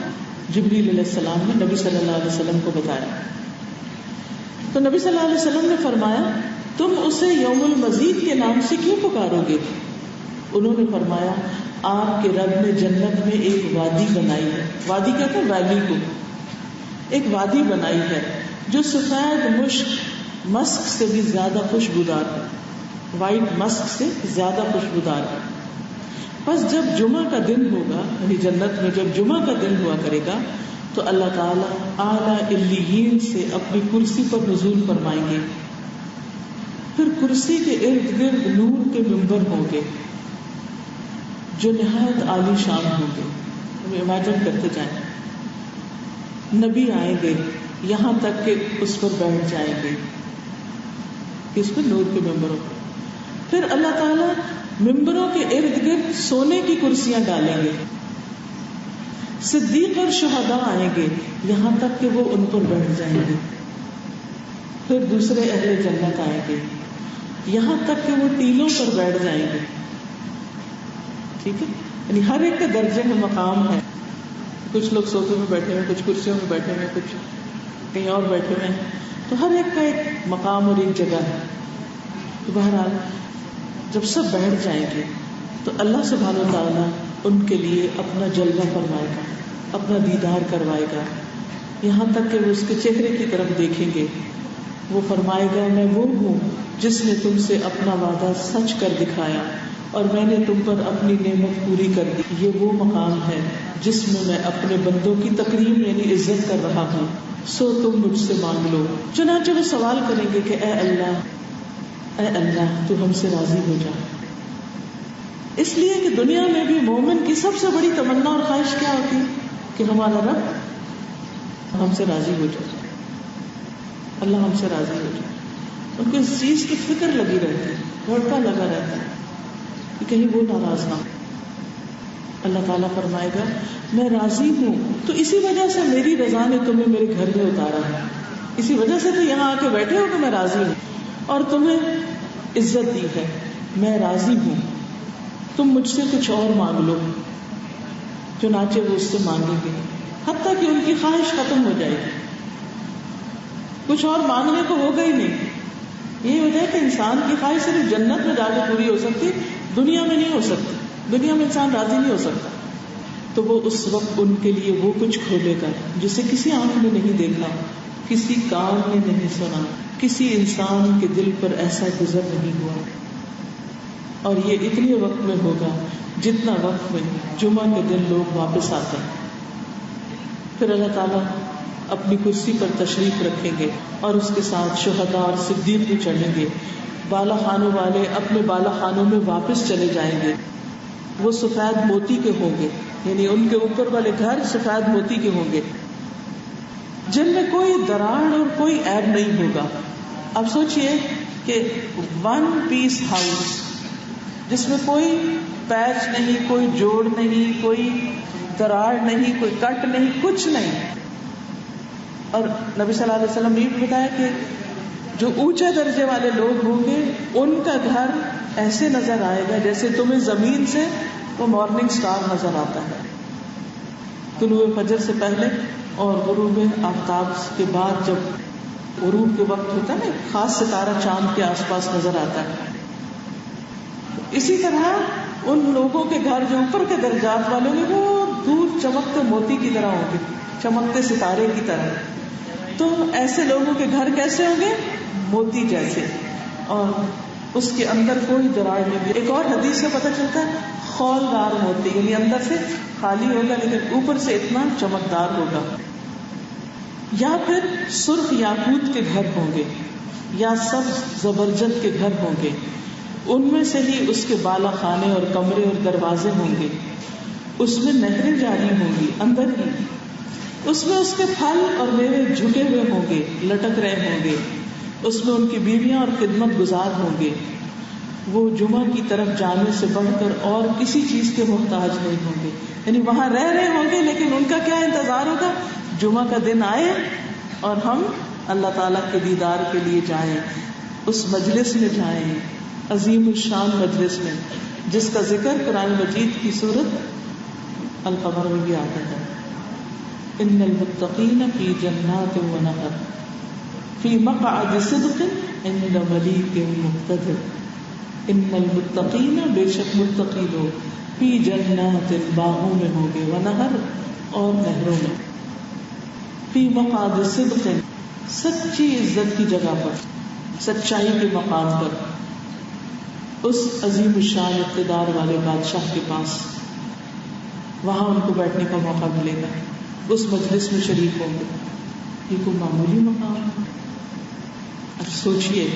جبریل علیہ السلام نے نبی صلی اللہ علیہ وسلم کو بتایا. تو نبی صلی اللہ علیہ وسلم نے فرمایا تم اسے یوم المزید کے نام سے کیوں پکارو گے؟ انہوں نے فرمایا آپ کے رب نے جنت میں ایک وادی بنائی ہے، وادی کہتے ہیں ویلی کو، ایک وادی بنائی ہے جو سفید مسک سے بھی زیادہ خوشبودار ہے، وائٹ مسک سے زیادہ خوشبودار ہے. بس جب جمعہ کا دن ہوگا، یعنی جنت میں جب جمعہ کا دن ہوا کرے گا تو اللہ تعالیٰ اعلیٰ علیین سے اپنی کرسی پر نزول فرمائیں گے. پھر کرسی کے ارد گرد نور کے منبر ہوں گے جو نہایت عالی شان ہوں گے. ہم امیجن کرتے جائیں، نبی آئیں گے یہاں تک کہ اس پر بیٹھ جائیں گے، اس پر نور کے ممبروں پر. پھر اللہ تعالیٰ ممبروں کے ارد گرد سونے کی کرسیاں ڈالیں گے. صدیق اور شہداء آئیں گے یہاں تک کہ وہ ان پر بیٹھ جائیں گے. پھر دوسرے اہل جنت آئیں گے یہاں تک کہ وہ ٹیلوں پر بیٹھ جائیں گے. ٹھیک ہے، یعنی ہر ایک کے درجے میں مقام ہے. کچھ لوگ صوفے میں بیٹھے ہوئے، کچھ کرسیوں میں بیٹھے ہوئے، کچھ کہیں اور بیٹھے ہوئے ہیں، تو ہر ایک کا ایک مقام اور ایک جگہ ہے. تو بہرحال جب سب بیٹھ جائیں گے تو اللہ سبحانہ تعالیٰ ان کے لیے اپنا جلوہ فرمائے گا، اپنا دیدار کروائے گا، یہاں تک کہ وہ اس کے چہرے کی طرف دیکھیں گے وہ فرمائے گا میں وہ ہوں جس نے تم سے اپنا وعدہ سچ کر دکھایا اور میں نے تم پر اپنی نعمت پوری کر دی. یہ وہ مقام ہے جس میں اپنے بندوں کی تکریم یعنی عزت کر رہا ہوں. سو تم مجھ سے مانگ لو. چنانچہ وہ سوال کریں گے کہ اے اللہ تو ہم سے راضی ہو جا. اس لیے کہ دنیا میں بھی مومن کی سب سے بڑی تمنا اور خواہش کیا ہوتی ہے کہ ہمارا رب ہم سے راضی ہو جائے, اللہ ہم سے راضی ہو جائے. ان کو اس چیز کی فکر لگی رہتی ہے, بھڑکا لگا رہتا ہے کہ کہیں وہ ناراض نہ ہو. اللہ تعالیٰ فرمائے گا میں راضی ہوں, تو اسی وجہ سے میری رضا نے تمہیں میرے گھر میں اتارا ہے, اسی وجہ سے تو یہاں آ کے بیٹھے ہو کہ میں راضی ہوں اور تمہیں عزت دی ہے. میں راضی ہوں, تم مجھ سے کچھ اور مانگ لو. چنانچہ وہ اس سے مانگیں گے حتیٰ کہ ان کی خواہش ختم ہو جائے گی, کچھ اور مانگنے کو ہوگا ہی نہیں. یہی وجہ ہے کہ انسان کی خواہش صرف جنت میں جا کے پوری ہو سکتی, دنیا میں نہیں ہو سکتی. دنیا میں انسان راضی نہیں ہو سکتا. تو وہ اس وقت ان کے لیے وہ کچھ کھولے گا جسے کسی آنکھ نے نہیں دیکھا, کسی کان نے نہیں سنا, کسی انسان کے دل پر ایسا گزر نہیں ہوا. اور یہ اتنے وقت میں ہوگا جتنا وقت میں جمعہ کے دن لوگ واپس آتے ہیں. پھر اللہ تعالیٰ اپنی کرسی پر تشریف رکھیں گے اور اس کے ساتھ شہداء اور صدیق بھی چڑھیں گے. بالا خانوں والے اپنے بالا خانوں میں واپس چلے جائیں گے. وہ سفید موتی کے ہوں گے, یعنی ان کے اوپر والے گھر سفید موتی کے ہوں گے جن میں کوئی دراڑ اور کوئی عیب نہیں ہوگا. اب سوچئے کہ 1 پیس ہاؤس جس میں کوئی پیچ نہیں, کوئی جوڑ نہیں, کوئی دراڑ نہیں, کوئی کٹ نہیں, کچھ نہیں. اور نبی صلی اللہ علیہ وسلم نے بھی بتایا کہ جو اونچے درجے والے لوگ ہوں گے ان کا گھر ایسے نظر آئے گا جیسے تمہیں زمین سے وہ مارننگ سٹار نظر آتا ہے. طلوع فجر سے پہلے اور غروب آفتاب کے بعد جب غروب کے وقت ہوتا ہے نا, خاص ستارہ چاند کے آس پاس نظر آتا ہے. اسی طرح ان لوگوں کے گھر جو اوپر کے درجات والے ہوں گے وہ دور چمکتے موتی کی طرح ہوں گے, چمکتے ستارے کی طرح. تو ایسے لوگوں کے گھر کیسے ہوں گے؟ موتی جیسے, اور اس کے اندر کوئی دراڑ نہیں. ایک اور حدیث سے پتہ چلتا ہے خولدار موتی, یعنی اندر سے خالی ہوگا لیکن اوپر سے اتنا چمکدار ہوگا. یا پھر سرخ یاقوت کے گھر ہوں گے یا سبز زبرجد کے گھر ہوں گے, ان میں سے ہی اس کے بالا خانے اور کمرے اور دروازے ہوں گے. اس میں نہریں جاری ہوں گی اندر ہی, اس میں اس کے پھل اور میوے جھکے ہوئے ہوں گے, لٹک رہے ہوں گے. اس میں ان کی بیویاں اور خدمت گزار ہوں گے. وہ جمعہ کی طرف جانے سے بڑھ کر اور کسی چیز کے محتاج نہیں ہوں گے, یعنی وہاں رہ رہے ہوں گے لیکن ان کا کیا انتظار ہوگا, جمعہ کا دن آئے اور ہم اللہ تعالیٰ کے دیدار کے لیے جائیں, اس مجلس میں جائیں, عظیم الشان مجلس میں جس کا ذکر قرآن مجید کی سورت القمر میں بھی آتا ہے. ان المتقین فی جنات و نہر فی مقعد صدق عند ملیک مقتدر. ان المتقین بے شک متقی لوگ فی جنات باغوں میں ہوں گے, و نہر اور نہروں میں, فی مقعد صدق سچی عزت کی جگہ پر, سچائی کے مقام پر, اس عظیم الشان اقتدار والے بادشاہ کے پاس. وہاں ان کو بیٹھنے کا موقع ملے گا, اس مجلس میں شریک ہوں گے. یہ کوئی معمولی مقام ہے؟ اب سوچئے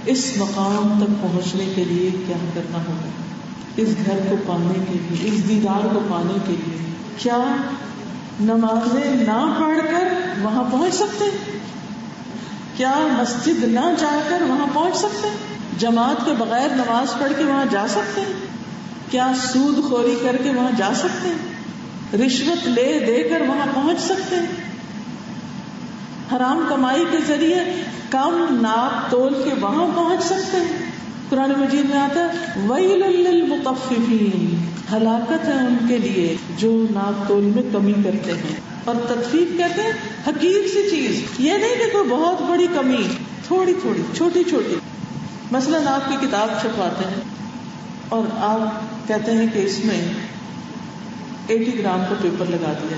اس مقام تک پہنچنے کے لیے کیا کرنا ہوگا, اس گھر کو پانے کے لیے, اس دیدار کو پانے کے لیے. کیا نمازیں نہ پڑھ کر وہاں پہنچ سکتے ہیں؟ کیا مسجد نہ جا کر وہاں پہنچ سکتے ہیں؟ جماعت کے بغیر نماز پڑھ کے وہاں جا سکتے ہیں؟ کیا سود خوری کر کے وہاں جا سکتے ہیں؟ رشوت لے دے کر وہاں پہنچ سکتے ہیں؟ حرام کمائی کے ذریعے کم ناپ تول کے وہاں پہنچ سکتے ہیں؟ قرآن مجید میں آتا ہے ویل للمطففین, ہلاکت ہے ان کے لیے جو ناپ تول میں کمی کرتے ہیں. اور تطفیف کہتے ہیں حقیر سی چیز, یہ نہیں کہ کوئی بہت بڑی کمی, تھوڑی تھوڑی چھوٹی چھوٹی. مثلاً آپ کی کتاب چھپواتے ہیں اور آپ کہتے ہیں کہ اس میں 80 گرام کا پیپر لگا دیا.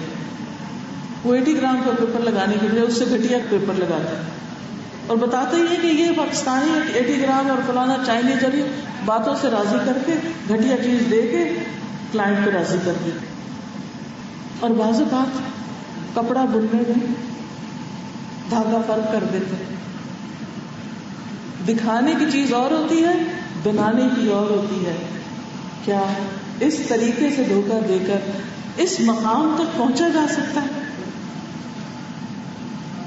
وہ 80 گرام کا پیپر لگانے کے بجائے اس سے گھٹیا پیپر لگاتے ہیں. اور بتاتے ہی ہیں کہ یہ پاکستانی 80 گرام اور فلانا چائنیز اور باتوں سے راضی کر کے گھٹیا چیز دے کے کلائنٹ کو راضی کر دی. اور بعض اوقات کپڑا بننے میں دھاگا فرق کر دیتے. دکھانے کی چیز اور ہوتی ہے، بنانے کی اور ہوتی ہے. کیا اس طریقے سے دھوکہ دے کر اس مقام تک پہنچا جا سکتا ہے؟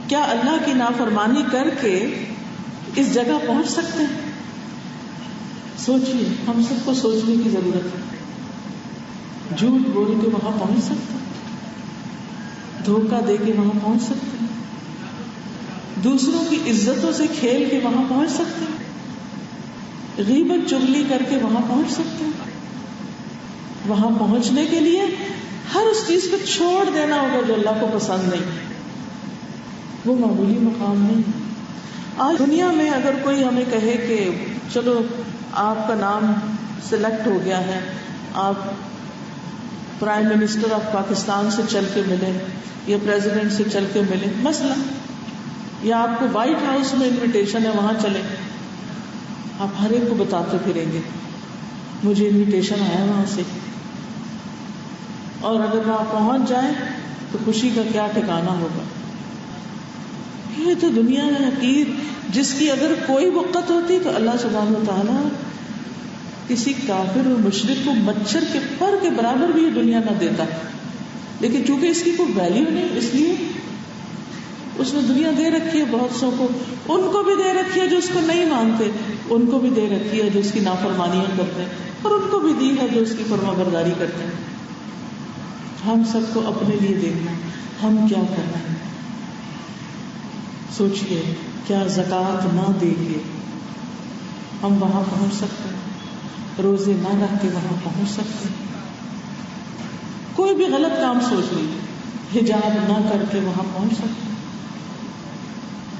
کیا اللہ کی نافرمانی کر کے اس جگہ پہنچ سکتے ہیں؟ سوچیے، ہم سب کو سوچنے کی ضرورت ہے. جھوٹ بول کے وہاں پہنچ سکتے ہیں، دھوکہ دے کے وہاں پہنچ سکتے ہیں، دوسروں کی عزتوں سے کھیل کے وہاں پہنچ سکتے ہیں، غیبت چغلی کر کے وہاں پہنچ سکتے ہیں. وہاں پہنچنے کے لیے ہر اس چیز کو چھوڑ دینا ہوگا جو اللہ کو پسند نہیں. وہ معمولی مقام نہیں. آج دنیا میں اگر کوئی ہمیں کہے کہ چلو آپ کا نام سلیکٹ ہو گیا ہے، آپ پرائم منسٹر آف پاکستان سے چل کے ملے یا پریزیڈنٹ سے چل کے ملے مثلا، یا آپ کو وائٹ ہاؤس میں انویٹیشن ہے وہاں چلے، آپ ہر ایک کو بتاتے پھریں گے مجھے انویٹیشن آیا وہاں سے. اور اگر وہاں پہنچ جائیں تو خوشی کا کیا ٹھکانا ہوگا. یہ تو دنیا ہے حقیر، جس کی اگر کوئی وقت ہوتی تو اللہ سبحانہ وتعالیٰ کسی کافر و مشرک کو مچھر کے پر کے برابر بھی یہ دنیا نہ دیتا. لیکن چونکہ اس کی کوئی ویلیو نہیں، اس لیے اس نے دنیا دے رکھی ہے بہت سو کو. ان کو بھی دے رکھی ہے جو اس کو نہیں مانتے، ان کو بھی دے رکھی ہے جو اس کی نافرمانیاں کرتے ہیں، اور ان کو بھی دی ہے جو اس کی فرما برداری کرتے ہیں. ہم سب کو اپنے لیے دیکھنا ہم کیا کرنا ہے. سوچئے، کیا زکوٰۃ نہ دے کے ہم وہاں پہنچ سکتے ہیں؟ روزے نہ رکھ کے وہاں پہنچ سکتے ہیں؟ کوئی بھی غلط کام سوچ لیجیے، حجاب نہ کر کے وہاں پہنچ سکتے ہیں؟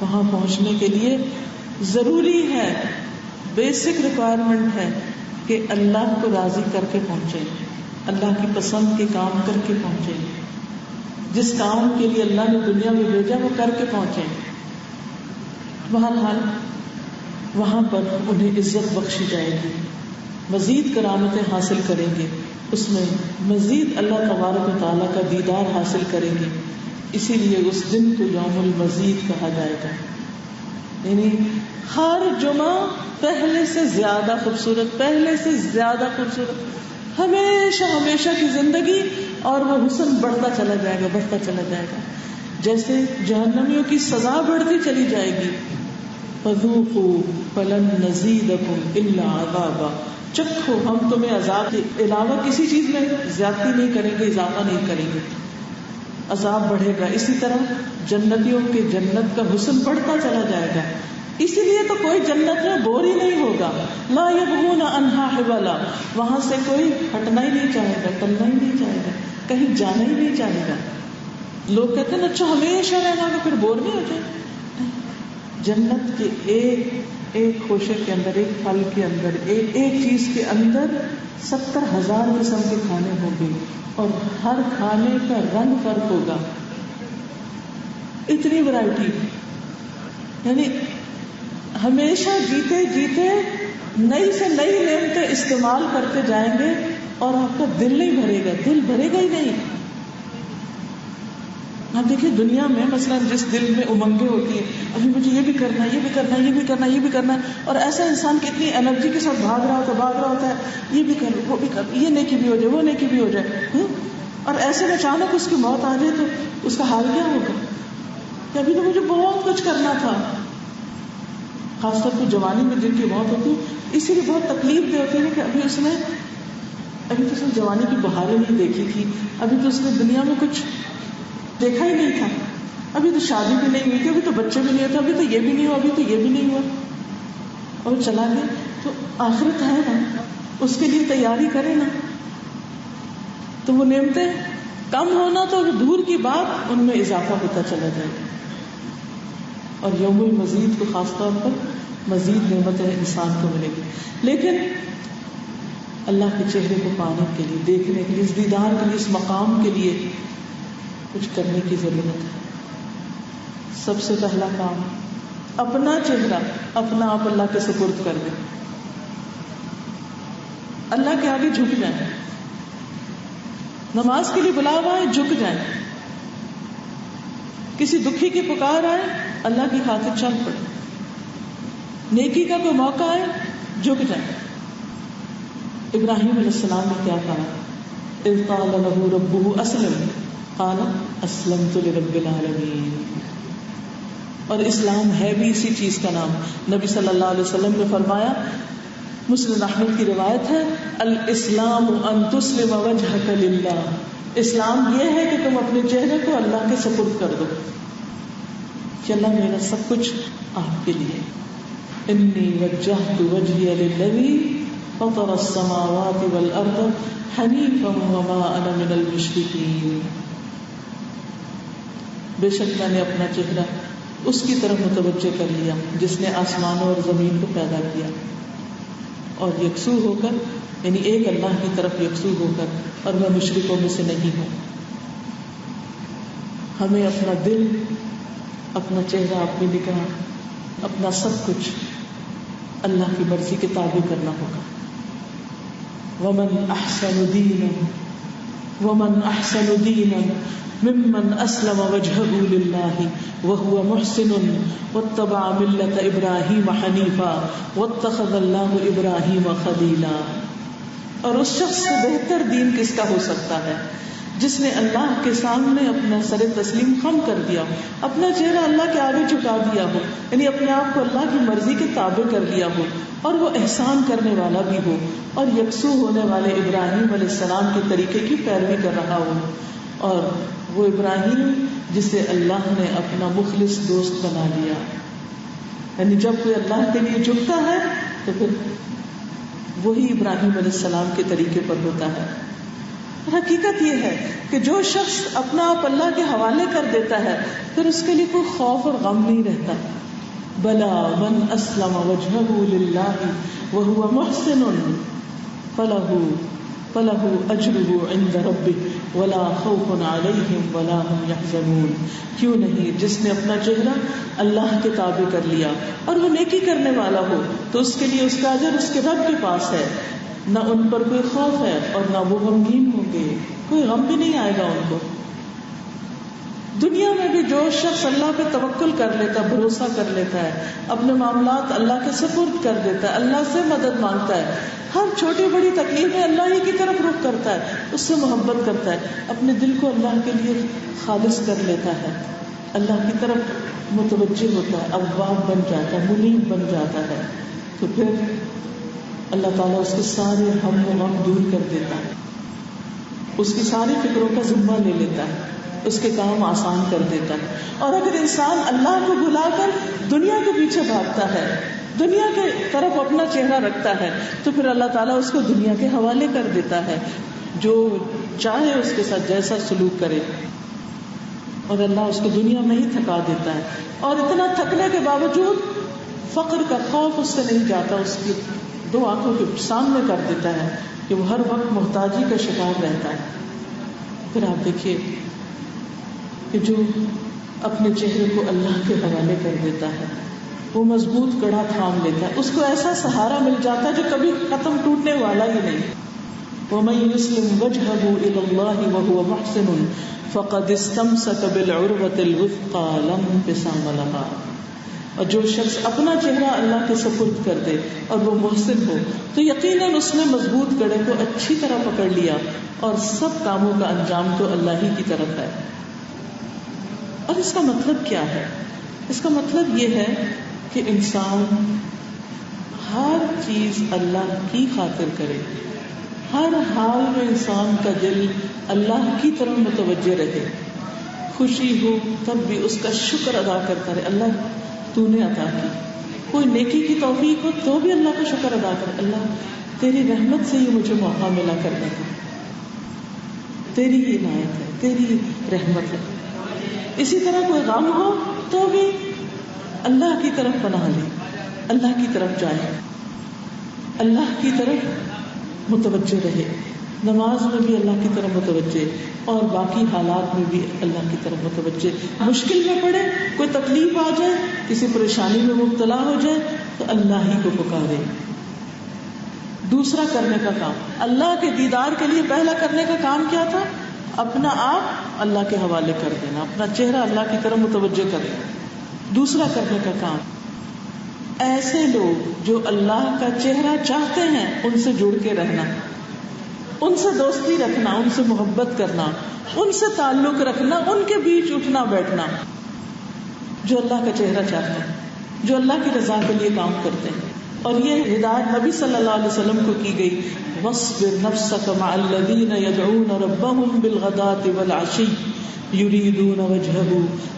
وہاں پہنچنے کے لیے ضروری ہے، بیسک ریکوائرمنٹ ہے کہ اللہ کو راضی کر کے پہنچے، اللہ کی پسند کے کام کر کے پہنچے، جس کام کے لیے اللہ نے دنیا میں بھیجا وہ کر کے پہنچے. بہرحال وہاں پر انہیں عزت بخشی جائے گی، مزید کرامتیں حاصل کریں گے، اس میں مزید اللہ تبارک و تعالیٰ کا دیدار حاصل کریں گے. اسی لیے اس دن کو یوم المزید کہا جائے گا. یعنی ہر جمعہ پہلے سے زیادہ خوبصورت، پہلے سے زیادہ خوبصورت، ہمیشہ ہمیشہ کی زندگی، اور وہ حسن بڑھتا چلا جائے گا، بڑھتا چلا جائے گا. جیسے جہنمیوں کی سزا بڑھتی چلی جائے گی، فذوقوا فلن نزیدکم الا عذابا، چکھو ہم تمہیں عذاب کے علاوہ کسی چیز میں زیادتی نہیں کریں گے، اضافہ نہیں کریں گے، عذاب بڑھے گا. اسی طرح جنتیوں کے جنت کا حسن بڑھتا چلا جائے گا. اسی لیے تو کوئی جنت میں بور ہی نہیں ہوگا. لا یبغون عنہا حولا، وہاں سے کوئی ہٹنا ہی نہیں چاہے گا، ٹلنا ہی نہیں چاہے گا، کہیں جانا ہی نہیں چاہے گا. لوگ کہتے ہیں اچھا ہمیشہ رہنا گا، پھر بور نہیں ہو جائے. جنت کے ایک ایک خوشے کے اندر، ایک پھل کے اندر، ایک ایک چیز کے اندر 70,000 قسم کے کھانے ہوں گے، اور ہر کھانے کا رنگ فرق ہوگا. اتنی ورائٹی، یعنی ہمیشہ جیتے جیتے نئی سے نئی نعمتیں استعمال کرتے جائیں گے، اور آپ کا دل نہیں بھرے گا، دل بھرے گا ہی نہیں. آپ دیکھیے دنیا میں مثلا جس دل میں امنگیں ہوتی ہیں، ابھی مجھے یہ بھی کرنا ہے، یہ بھی کرنا ہے، یہ بھی کرنا ہے، یہ بھی کرنا ہے، اور ایسا انسان کتنی انرجی کے ساتھ بھاگ رہا ہوتا ہے، یہ بھی کر وہ بھی کر، یہ نیکی بھی ہو جائے، وہ نیکی بھی ہو جائے. اور ایسے میں اچانک اس کی موت آ جائے تو اس کا حال کیا ہوگا کہ ابھی تو مجھے بہت کچھ کرنا تھا. خاص طور پر جوانی میں جن کی موت ہوتی ہے، اسی لیے بہت تکلیف دہ ہوتی ہے کہ ابھی تو اس نے جوانی کی بہاریں نہیں دیکھی تھی، ابھی تو اس نے دنیا میں کچھ دیکھا ہی نہیں تھا، ابھی تو شادی بھی نہیں ہوئی تھی، ابھی تو بچے بھی نہیں ہوتے، ابھی تو یہ بھی نہیں ہوا، ابھی تو یہ بھی نہیں ہوا، اور چلا گیا. تو آخرت ہے نا، اس کے لیے تیاری کرے نا. تو وہ نعمتیں کم ہونا تو دور کی بات، ان میں اضافہ ہوتا چلا جائے گا. اور یوم المزید کو خاص طور پر مزید نعمتیں انسان کو ملے گی. لیکن اللہ کے چہرے کو پانے کے لیے، دیکھنے کے لیے، اس دیدار کے لیے، اس مقام کے لیے کچھ کرنے کی ضرورت ہے. سب سے پہلا کام اپنا چہرہ اپنا آپ اللہ کے سپرد کر دیں, اللہ کے آگے جھک جائیں, نماز کے لیے بلا ہوا ہے جھک جائیں, کسی دکھی کی پکار آئے اللہ کی خاطر چل پڑے, نیکی کا کوئی موقع آئے جھک جائیں. ابراہیم علیہ السلام نے کیا کہا, اذ قال له ربه اسلم قال اسلمت لرب العالمین. اور اسلام ہے بھی اسی چیز کا نام. نبی صلی اللہ علیہ وسلم نے فرمایا, مسلم احمد کی روایت ہے, الاسلام ان تسلم وجهك للہ, اسلام یہ ہے کہ تم اپنے چہرے کو اللہ کے سپرد کر دو کہ اللہ میرا سب کچھ آپ کے لیے. انی وجہت وجہی للذی فطر السماوات والارض حنیفا وما انا من المشرکین. بے شک میں نے اپنا چہرہ اس کی طرف متوجہ کر لیا جس نے آسمانوں اور زمین کو پیدا کیا, اور یکسو ہو کر, یعنی ایک اللہ کی طرف یکسو ہو کر, اور میں مشرکوں میں سے نہیں ہوں. ہمیں اپنا دل, اپنا چہرہ, اپنی نگاہ, اپنا سب کچھ اللہ کی مرضی کے تابع کرنا ہوگا. ومن احسن دینا ممن اسلم وجهه للہ وهو محسن واتبع ملة ابراہیم حنیفا واتخذ اللہ ابراہیم خلیلا. اور اس شخص سے بہتر دین کس کا ہو سکتا ہے جس نے اللہ کے سامنے اپنا سر تسلیم خم کر دیا, اپنا چہرہ اللہ کے آگے جھکا دیا ہو, یعنی اپنے آپ کو اللہ کی مرضی کے تابع کر لیا ہو, اور وہ احسان کرنے والا بھی ہو, اور یکسو ہونے والے ابراہیم علیہ السلام کے طریقے کی پیروی کر رہا ہو. اور وہ ابراہیم جسے اللہ نے اپنا مخلص دوست بنا لیا. یعنی جب کوئی اللہ کے لیے جھکتا ہے تو پھر وہی ابراہیم علیہ السلام کے طریقے پر ہوتا ہے. حقیقت یہ ہے کہ جو شخص اپنا آپ اللہ کے حوالے کر دیتا ہے پھر اس کے لیے کوئی خوف اور غم نہیں رہتا. بلا من اسلم وجهه للہ وهو محسن فلہ اجرہ عند ربہ ولا خوف علیہم ولا هم يحزنون. کیوں نہیں, جس نے اپنا چہرہ اللہ کے تابع کر لیا اور وہ نیکی کرنے والا ہو تو اس کے لیے اس کا اجر اس کے رب کے پاس ہے. نہ ان پر کوئی خوف ہے اور نہ وہ غمگین ہوں گے, کوئی غم بھی نہیں آئے گا ان کو. دنیا میں بھی جو شخص اللہ پہ توکل کر لیتا ہے, بھروسہ کر لیتا ہے, اپنے معاملات اللہ کے سپرد کر دیتا ہے, اللہ سے مدد مانگتا ہے, ہر چھوٹی بڑی تکلیف میں اللہ ہی کی طرف رخ کرتا ہے, اس سے محبت کرتا ہے, اپنے دل کو اللہ کے لیے خالص کر لیتا ہے, اللہ کی طرف متوجہ ہوتا ہے, اواب بن جاتا ہے, منیب بن جاتا ہے, تو پھر اللہ تعالیٰ اس کے سارے ہم و غم دور کر دیتا ہے, اس کی ساری فکروں کا ذمہ لے لیتا ہے, اس کے کام آسان کر دیتا ہے. اور اگر انسان اللہ کو بھلا کر دنیا کے پیچھے بھاگتا ہے, دنیا کے طرف اپنا چہرہ رکھتا ہے, تو پھر اللہ تعالیٰ اس کو دنیا کے حوالے کر دیتا ہے, جو چاہے اس کے ساتھ جیسا سلوک کرے, اور اللہ اس کو دنیا میں ہی تھکا دیتا ہے. اور اتنا تھکنے کے باوجود فقر کا خوف اس سے نہیں جاتا, اس کی دو آنکھوں کے سامنے کر دیتا ہے کہ وہ ہر وقت محتاجی کا شکار رہتا ہے. پھر آپ دیکھیے کہ جو اپنے چہرے کو اللہ کے حوالے کر دیتا ہے وہ مضبوط کڑا تھام لیتا ہے, اس کو ایسا سہارا مل جاتا ہے جو کبھی ختم ٹوٹنے والا ہی نہیں. وَمَن يُسْلِمْ وَجْهَهُ إِلَى اللَّهِ وَهُوَ مُحْسِنٌ فَقَدِ اسْتَمْسَكَ بِالْعُرْوَةِ الْوُثْقَىٰ لَا انفصام لَهَا. اور جو شخص اپنا چہرہ اللہ کے سپرد کر دے اور وہ محسن ہو تو یقیناً اس نے مضبوط کڑے کو اچھی طرح پکڑ لیا, اور سب کاموں کا انجام تو اللہ ہی کی طرف ہے. اور اس کا مطلب کیا ہے؟ اس کا مطلب یہ ہے کہ انسان ہر چیز اللہ کی خاطر کرے, ہر حال میں انسان کا دل اللہ کی طرف متوجہ رہے, خوشی ہو تب بھی اس کا شکر ادا کرتا رہے, اللہ تو نے عطا کی. کوئی نیکی کی توفیق ہو تو بھی اللہ کا شکر ادا کرے, اللہ تیری رحمت سے ہی مجھے موقع ملا کرنے کا, تیری ہی عنایت ہے, تیری رحمت ہے. اسی طرح کوئی غم ہو تو بھی اللہ کی طرف پناہ لے, اللہ کی طرف جائے, اللہ کی طرف متوجہ رہے. نماز میں بھی اللہ کی طرف متوجہ اور باقی حالات میں بھی اللہ کی طرف متوجہ. مشکل میں پڑے, کوئی تکلیف آ جائے, کسی پریشانی میں مبتلا ہو جائے تو اللہ ہی کو پکارے. دوسرا کرنے کا کام, اللہ کے دیدار کے لیے پہلا کرنے کا کام کیا تھا؟ اپنا آپ اللہ کے حوالے کر دینا, اپنا چہرہ اللہ کی طرف متوجہ کر دینا. دوسرا کرنے کا کام, ایسے لوگ جو اللہ کا چہرہ چاہتے ہیں ان سے جڑ کے رہنا, ان سے دوستی رکھنا, ان سے محبت کرنا, ان سے تعلق رکھنا, ان کے بیچ اٹھنا بیٹھنا. جو اللہ کا چہرہ چاہتے ہیں, جو اللہ کی رضا کے لیے کام کرتے ہیں. اور یہ ہدایت نبی صلی اللہ علیہ وسلم کو کی گئی, وَاصْبِرْ نَفْسَكَ مَعَ الَّذِينَ يَدْعُونَ رَبَّهُمْ بِالْغَدَاةِ وَالْعَشِيِّ يُرِيدُونَ وَجْهَهُ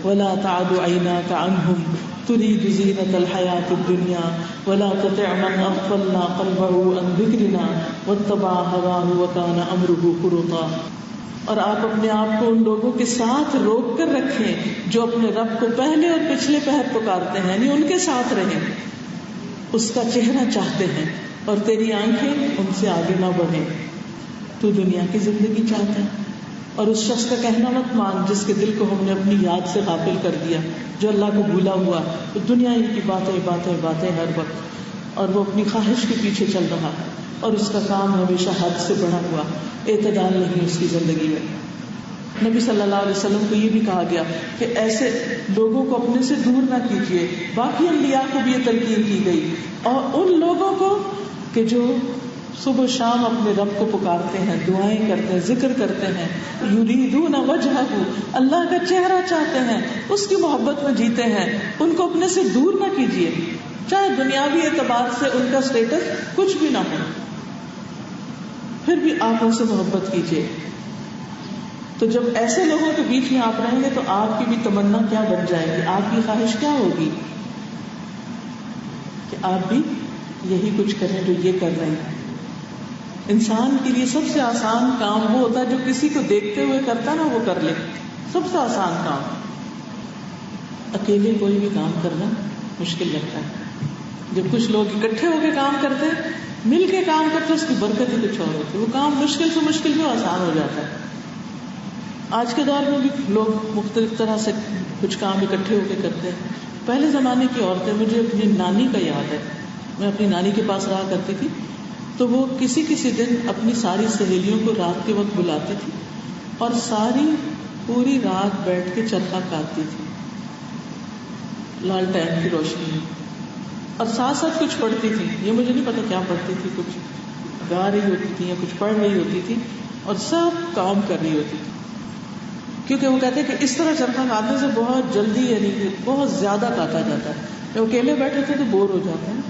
وَلَا تَعْدُ عَيْنَاكَ عَنْهُمْ تُرِيدُ زِينَةَ الْحَيَاةِ الدُّنْيَا وَلَا تُطِعْ مَنْ أَغْفَلْنَا قَلْبَهُ عَنْ ذِكْرِنَا وَاتَّبَعَ هَوَاهُ وَكَانَ أَمْرُهُ فُرُطًا. اور آپ اپنے آپ کو ان لوگوں کے ساتھ روک کر رکھیں جو اپنے رب کو پہلے اور پچھلے پہر پکارتے ہیں, یعنی ان کے ساتھ رہیں, اس کا چہرہ چاہتے ہیں, اور تیری آنکھیں ان سے آگے نہ بڑھیں. تو دنیا کی زندگی چاہتا ہے, اور اس شخص کا کہنا مت مان جس کے دل کو ہم نے اپنی یاد سے غافل کر دیا, جو اللہ کو بھولا ہوا, تو دنیا کی باتیں ہر وقت, اور وہ اپنی خواہش کے پیچھے چل رہا ہے, اور اس کا کام ہمیشہ حد سے بڑھا ہوا, اعتدال نہیں اس کی زندگی میں. نبی صلی اللہ علیہ وسلم کو یہ بھی کہا گیا کہ ایسے لوگوں کو اپنے سے دور نہ کیجیے. باقی انبیاء کو بھی یہ تلقین کی گئی, اور ان لوگوں کو کہ جو صبح شام اپنے رب کو پکارتے ہیں, دعائیں کرتے ہیں, ذکر کرتے ہیں, یریدون وجہہ, اللہ کا چہرہ چاہتے ہیں, اس کی محبت میں جیتے ہیں, ان کو اپنے سے دور نہ کیجیے, چاہے دنیاوی اعتبار سے ان کا اسٹیٹس کچھ بھی نہ ہو, پھر بھی آپ ان سے محبت کیجیے. تو جب ایسے لوگوں کے بیچ میں آپ رہیں گے تو آپ کی بھی تمنا کیا بن جائے گی, آپ کی خواہش کیا ہوگی کہ آپ بھی یہی کچھ کریں جو یہ کر رہے ہیں. انسان کے لیے سب سے آسان کام وہ ہوتا ہے جو کسی کو دیکھتے ہوئے کرتا نا وہ کر لے, سب سے آسان کام. اکیلے کوئی بھی کام کرنا مشکل لگتا ہے. جب کچھ لوگ اکٹھے ہو کے کام کرتے ہیں, مل کے کام کرتے, اس کی برکت ہی کچھ اور ہوتی ہے, وہ کام مشکل سے مشکل بھی آسان ہو جاتا ہے. آج کے دور میں بھی لوگ مختلف طرح سے کچھ کام اکٹھے ہو کے کرتے ہیں. پہلے زمانے کی عورتیں, مجھے اپنی نانی کا یاد ہے, میں اپنی نانی کے پاس رہا کرتی تھی, تو وہ کسی دن اپنی ساری سہیلیوں کو رات کے وقت بلاتی تھی اور پوری رات بیٹھ کے چرخا کاٹتی تھی لالٹین کی روشنی میں, اور ساتھ ساتھ کچھ پڑھتی تھی. یہ مجھے نہیں پتا کیا پڑھتی تھی, کچھ گا رہی ہوتی تھی یا کچھ پڑھ رہی ہوتی تھی, اور سب کام کر رہی ہوتی تھی. کیونکہ وہ کہتے ہیں کہ اس طرح چرخا کاٹنے سے بہت جلدی, یعنی بہت زیادہ کاٹا جاتا ہے. جب اکیلے بیٹھے تھے تو بور ہو جاتے ہیں,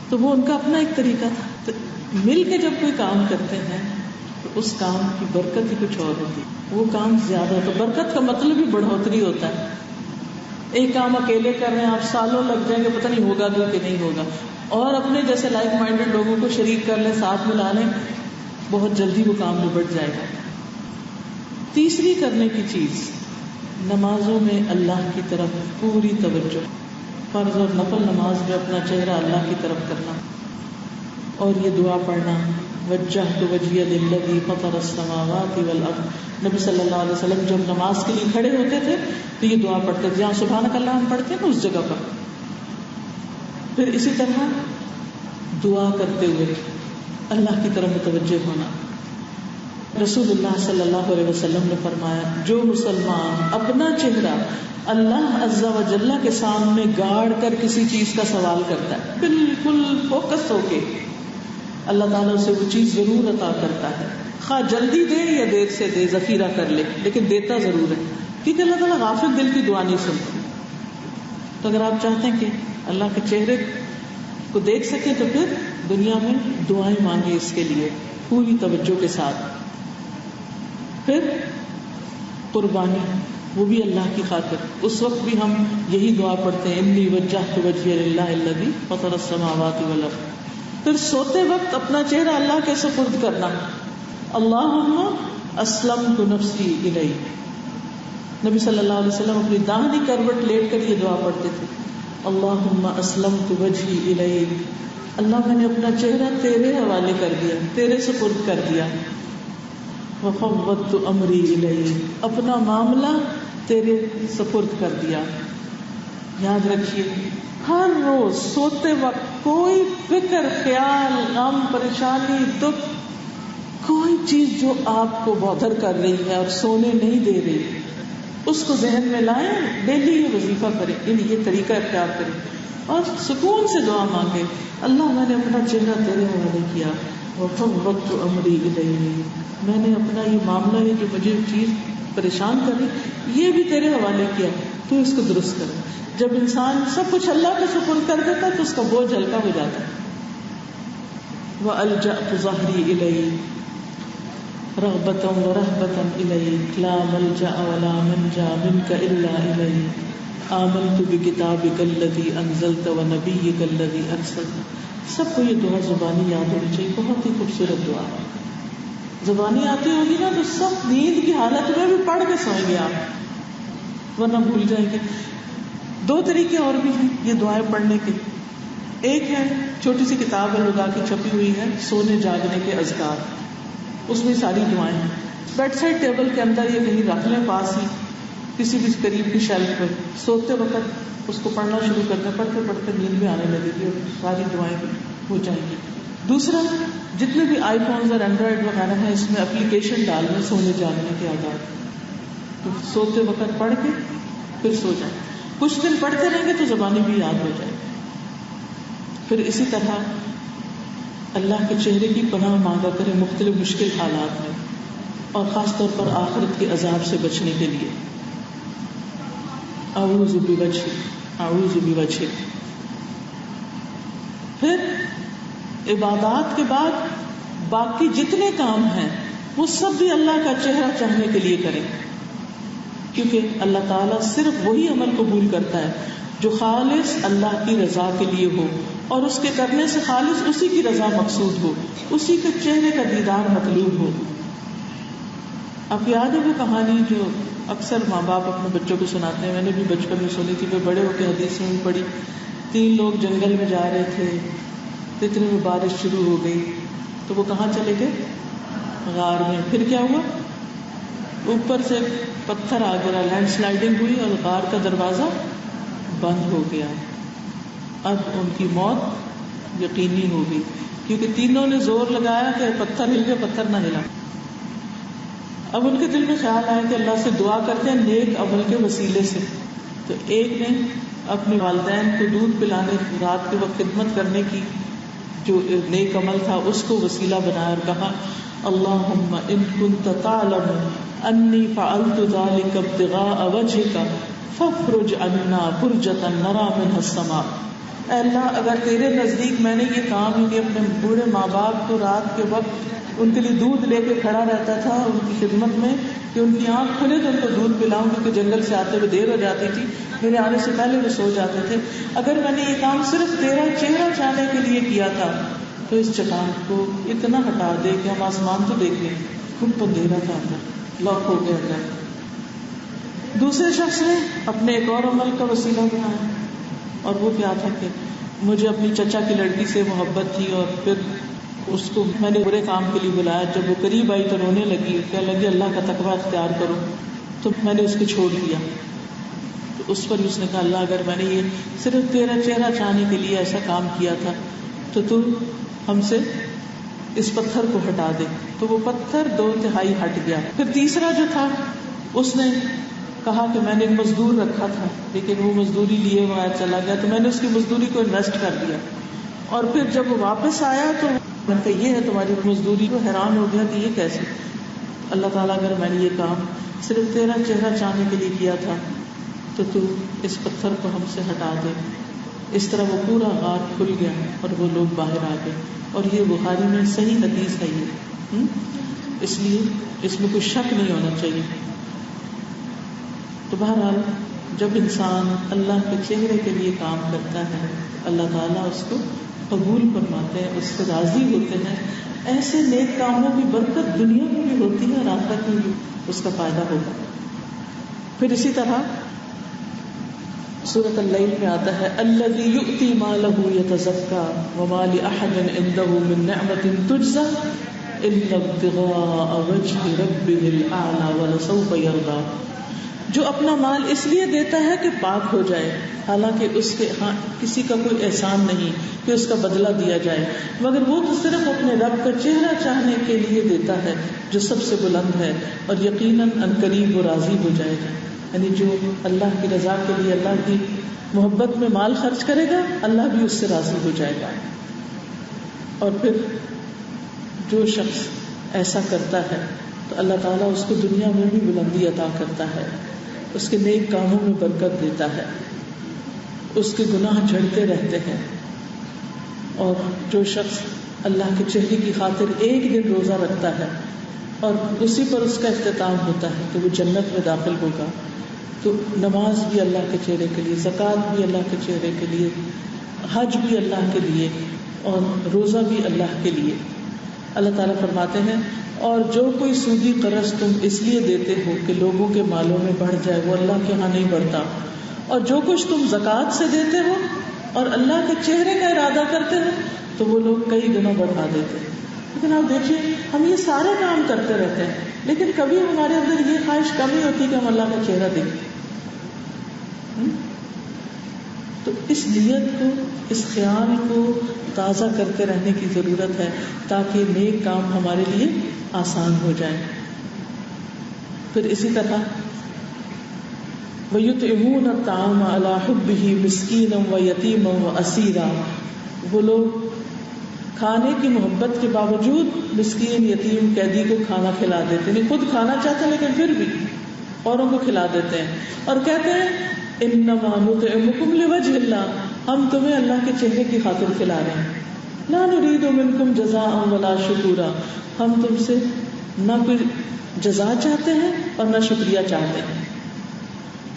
تو وہ ان کا اپنا ایک طریقہ تھا. تو مل کے جب کوئی کام کرتے ہیں تو اس کام کی برکت ہی کچھ اور ہوتی ہے, وہ کام زیادہ ہوتا ہے. برکت کا مطلب ہی بڑھوتری ہوتا ہے. ایک کام اکیلے کر رہے ہیں آپ, سالوں لگ جائیں گے, پتہ نہیں ہوگا کہ نہیں ہوگا, اور اپنے جیسے لائک مائنڈیڈ لوگوں کو شریک کر لیں, ساتھ ملا لیں, بہت جلدی وہ کام نبٹ جائے گا. تیسری کرنے کی چیز, نمازوں میں اللہ کی طرف پوری توجہ, فرض اور نفل نماز میں اپنا چہرہ اللہ کی طرف کرنا, اور یہ دعا پڑھنا, وجہت وجہی للذی فطر السماوات والارض. نبی صلی اللہ علیہ وسلم جب نماز کے لیے کھڑے ہوتے تھے تو یہ دعا پڑھتے تھے, جہاں سبحانک اللہ ہم پڑھتے ہیں اس جگہ پر. پھر اسی طرح دعا کرتے ہوئے اللہ کی طرف متوجہ ہونا. رسول اللہ صلی اللہ علیہ وسلم نے فرمایا, جو مسلمان اپنا چہرہ اللہ عز و جل کے سامنے گاڑ کر کسی چیز کا سوال کرتا ہے, بالکل فوکس ہو کے, اللہ تعالیٰ اسے وہ چیز ضرور عطا کرتا ہے, خواہ جلدی دے یا دیر سے دے, ذخیرہ کر لے, لیکن دیتا ضرور ہے, کیونکہ اللہ تعالیٰ غافل دل کی دعا نہیں سنتا. تو اگر آپ چاہتے ہیں کہ اللہ کے چہرے کو دیکھ سکیں تو پھر دنیا میں دعائیں مانگیں اس کے لیے پوری توجہ کے ساتھ. پھر قربانی, وہ بھی اللہ کی خاطر. اس وقت بھی ہم یہی دعا پڑھتے ہیں, انی وجہت وجہی للہ الذی فطر السماوات والارض. پھر سوتے وقت اپنا چہرہ اللہ کے سپرد کرنا, اللہم اسلمت نفسی الیک. نبی صلی اللہ علیہ وسلم اپنی داہنی کروٹ لیٹ کر یہ دعا پڑھتے تھے, اللہم اسلمت وجہی الیک اللہ میں نے اپنا چہرہ تیرے حوالے کر دیا، تیرے سپرد کر دیا. وفوضت امری الیک، اپنا معاملہ تیرے سپرد کر دیا. یاد رکھیے ہر روز سوتے وقت کوئی فکر، خیال، غم، پریشانی، دکھ، کوئی چیز جو آپ کو بودر کر رہی ہے اور سونے نہیں دے رہی، اس کو ذہن میں لائیں. ڈیلی یہ وظیفہ کریں، یعنی یہ طریقہ اختیار کریں اور سکون سے دعا مانگے. اللہ میں نے اپنا چہرہ تیرے حوالے کیا. وفوضت امری الیک، میں نے اپنا یہ معاملہ ہے جو مجھے چیز پریشان کر رہی، یہ بھی تیرے حوالے کیا، تو اس کو درست کر. جب انسان سب کچھ اللہ کے سپرد کر دیتا تو اس کا بوجھ ہلکا ہو جاتا ہے. وَأَلْجَأْتُ ظَهْرِي إِلَيْكَ رَغْبَةً وَرَهْبَةً إِلَيْكَ لَا مَلْجَأَ وَلَا مَنْجَا مِنْكَ إِلَّا إِلَيْكَ آمَنْتُ بِكِتَابِكَ الَّذِي أَنزَلْتَ وَنَبِيِّكَ الَّذِي أَرْسَلْتَ. سب کو یہ دعا زبانی یاد ہونی چاہیے، بہت ہی خوبصورت دعا. زبانی آتی ہوگی نا تو سب نیند کی حالت میں بھی پڑھ کے سوئیں گے آپ، ورنہ بھول جائیں گے. دو طریقے اور بھی ہیں یہ دعائیں پڑھنے کے. ایک ہے چھوٹی سی کتاب ہے لگا کے چھپی ہوئی ہے، سونے جاگنے کے اذکار، اس میں ساری دعائیں ہیں. بیڈ سائڈ ٹیبل کے اندر یہ کہیں رکھ لیں، پاس ہی کسی بھی قریب کی شیلف پر. سوتے وقت اس کو پڑھنا شروع کر دیں، پڑھتے پڑھتے نیند بھی آنے لگے گی اور ساری دعائیں بھی ہو جائیں گی. دوسرا، جتنے بھی آئی فونز اور اینڈرائڈ وغیرہ ہیں اس میں اپلیکیشن ڈال لیں سونے جاگنے کے آداب، تو سوتے وقت پڑھ کے پھر سو جائیں. کچھ دن پڑھتے رہیں گے تو زبانی بھی یاد ہو جائے. پھر اسی طرح اللہ کے چہرے کی پناہ مانگا کریں مختلف مشکل حالات میں، اور خاص طور پر آخرت کے عذاب سے بچنے کے لیے. اعوذ بوجہک، اعوذ بوجہک. پھر عبادات کے بعد باقی جتنے کام ہیں وہ سب بھی اللہ کا چہرہ چاہنے کے لیے کریں، کیونکہ اللہ تعالیٰ صرف وہی عمل قبول کرتا ہے جو خالص اللہ کی رضا کے لیے ہو، اور اس کے کرنے سے خالص اسی کی رضا مقصود ہو، اسی کے چہرے کا دیدار مطلوب ہو. اب یاد ہے وہ کہانی جو اکثر ماں باپ اپنے بچوں کو سناتے ہیں، میں نے بھی بچپن میں سنی تھی، میں بڑے ہو کے حدیث میں بھی پڑھی. 3 لوگ جنگل میں جا رہے تھے، اتنے میں بارش شروع ہو گئی تو وہ کہاں چلے گئے؟ غار میں. پھر کیا ہوا؟ اوپر سے پتھر آ گیا، لینڈ سلائڈنگ ہوئی اور غار کا دروازہ بند ہو گیا. اب ان کی موت یقینی ہو گئی، کیونکہ تینوں نے زور لگایا کہ پتھر ہل گیا، پتھر نہ ہلا. اب ان کے دل میں خیال آیا کہ اللہ سے دعا کرتے ہیں نیک عمل کے وسیلے سے. تو ایک نے اپنے والدین کو دودھ پلانے، رات کے وقت خدمت کرنے کی جو نیک عمل تھا اس کو وسیلہ بنایا اور کہا اللہم ان کنت تعلم انی فعلت ذلک ابتغاء وجہک فافرج عنا فرجۃ نرى منها السماء. اے اللہ اگر تیرے نزدیک میں نے یہ کام ہی اپنے بوڑھے ماں باپ کو رات کے وقت ان کے لیے دودھ لے کے کھڑا رہتا تھا ان کی خدمت میں کہ ان کی آنکھ کھلے تو ان کو دودھ پلاؤں، کیونکہ جنگل سے آتے ہوئے دیر ہو جاتی تھی، میرے آنے سے پہلے وہ سو جاتے تھے. اگر میں نے یہ کام صرف تیرا چہرہ چاہنے کے لیے کیا تھا تو اس چٹان کو اتنا ہٹا دے کہ ہم آسمان تو دیکھ لیں. خوب اندھیرا تھا اندر، لاک ہو گیا اندر. دوسرے شخص نے اپنے ایک اور عمل کا وسیلہ بنایا، اور وہ کیا تھا کہ مجھے اپنی چچا کی لڑکی سے محبت تھی اور پھر اس کو میں نے برے کام کے لیے بلایا. جب وہ قریب آئی تو رونے لگی، کہنے لگی اللہ کا تقوی اختیار کرو، تو میں نے اس کو چھوڑ دیا. تو اس پر اس نے کہا اللہ اگر میں نے یہ صرف تیرا چہرہ چاہنے کے لیے ایسا کام کیا تھا تو ہم سے اس پتھر کو ہٹا دے. تو وہ پتھر 2/3 ہٹ گیا. پھر تیسرا جو تھا اس نے کہا کہ میں نے ایک مزدور رکھا تھا لیکن وہ مزدوری لیے وہاں چلا گیا، تو میں نے اس کی مزدوری کو انویسٹ کر دیا. اور پھر جب وہ واپس آیا تو میں نے کہا یہ ہے تمہاری مزدوری. کو حیران ہو گیا کہ یہ کیسے؟ اللہ تعالیٰ اگر میں نے یہ کام صرف تیرا چہرہ چاہنے کے لیے کیا تھا تو اس پتھر کو ہم سے ہٹا دے. اس طرح وہ پورا غار کھل گیا اور وہ لوگ باہر آ گئے. اور یہ بخاری میں صحیح حدیث ہے یہ، اس لیے اس میں کوئی شک نہیں ہونا چاہیے. تو بہرحال جب انسان اللہ کے چہرے کے لیے کام کرتا ہے اللہ تعالیٰ اس کو قبول فرماتے ہیں، اس سے راضی ہوتے ہیں. ایسے نیک کاموں کی برکت دنیا میں بھی ہوتی ہے اور آخرت میں بھی اس کا فائدہ ہوگا. پھر اسی طرح سورۃ اللیل میں آتا ہے الذی یؤتی مالہ یتزکا وما لأحد عنده من نعمۃ تجزی الا ابتغاء وجہ ربہ الاعلی ولسوف یرضی، جو اپنا مال اس لیے دیتا ہے کہ پاک ہو جائے، حالانکہ اس کے ہاں کسی کا کوئی احسان نہیں کہ اس کا بدلہ دیا جائے، مگر وہ تو صرف اپنے رب کا چہرہ چاہنے کے لیے دیتا ہے جو سب سے بلند ہے، اور یقیناً انقریب وہ راضی ہو جائے گا۔ یعنی جو اللہ کی رضا کے لیے اللہ کی محبت میں مال خرچ کرے گا، اللہ بھی اس سے راضی ہو جائے گا۔ اور پھر جو شخص ایسا کرتا ہے تو اللہ تعالیٰ اس کو دنیا میں بھی بلندی عطا کرتا ہے، اس کے نیک کاموں میں برکت دیتا ہے، اس کے گناہ جھڑتے رہتے ہیں۔ اور جو شخص اللہ کے چہرے کی خاطر ایک دن روزہ رکھتا ہے اور اسی پر اس کا اختتام ہوتا ہے کہ وہ جنت میں داخل ہوگا، تو نماز بھی اللہ کے چہرے کے لیے، زکوٰۃ بھی اللہ کے چہرے کے لیے، حج بھی اللہ کے لیے، اور روزہ بھی اللہ کے لیے۔ اللہ تعالیٰ فرماتے ہیں اور جو کوئی سودی قرض تم اس لیے دیتے ہو کہ لوگوں کے مالوں میں بڑھ جائے، وہ اللہ کے ہاں نہیں بڑھتا، اور جو کچھ تم زکوٰۃ سے دیتے ہو اور اللہ کے چہرے کا ارادہ کرتے ہو تو وہ لوگ کئی گنا بڑھا دیتے ہیں۔ لیکن آپ دیکھیے ہم یہ سارے کام کرتے رہتے ہیں، لیکن کبھی ہمارے اندر یہ خواہش کم ہی ہوتی کہ ہم اللہ کا چہرہ دیکھیں۔ تو اس نیت کو، اس خیال کو تازہ کرتے رہنے کی ضرورت ہے تاکہ نیک کام ہمارے لیے آسان ہو جائے۔ پھر اسی طرح وَيُطْعِمُونَ الطَّعَامَ عَلَى حُبِّهِ مِسْكِينًا وَيَتِيمًا وَأَسِيرًا، وہ لوگ کھانے کی محبت کے باوجود مسکین، یتیم، قیدی کو کھانا کھلا دیتے ہیں، خود کھانا چاہتے ہیں لیکن پھر بھی اوروں کو کھلا دیتے ہیں، اور کہتے ہیں انما نطعمکم لوجہ اللہ، ہم تمہیں اللہ کے چہرے کی خاطر کھلا رہے ہیں، لا نرید منکم جزاء ولا شکورا، ہم تم سے نہ کوئی جزا چاہتے ہیں اور نہ شکریہ چاہتے ہیں۔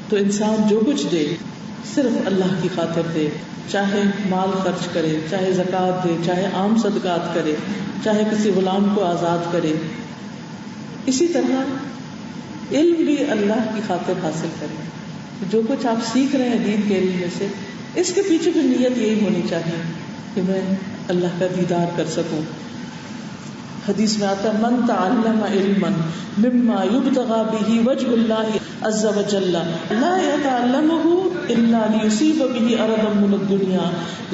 تو انسان جو کچھ دے صرف اللہ کی خاطر دے، چاہے مال خرچ کرے، چاہے زکوٰۃ دے، چاہے عام صدقات کرے، چاہے کسی غلام کو آزاد کرے۔ اسی طرح علم بھی اللہ کی خاطر حاصل کرے، جو کچھ آپ سیکھ رہے ہیں دین کے علم میں سے، اس کے پیچھے بھی نیت یہی ہونی چاہیے کہ میں اللہ کا دیدار کر سکوں۔ حدیث میں آتا ہے من تعلم علما مما يبتغى به وجه الله عز وجل لا يتعلمه الا ليصيب به عرضا من الدنيا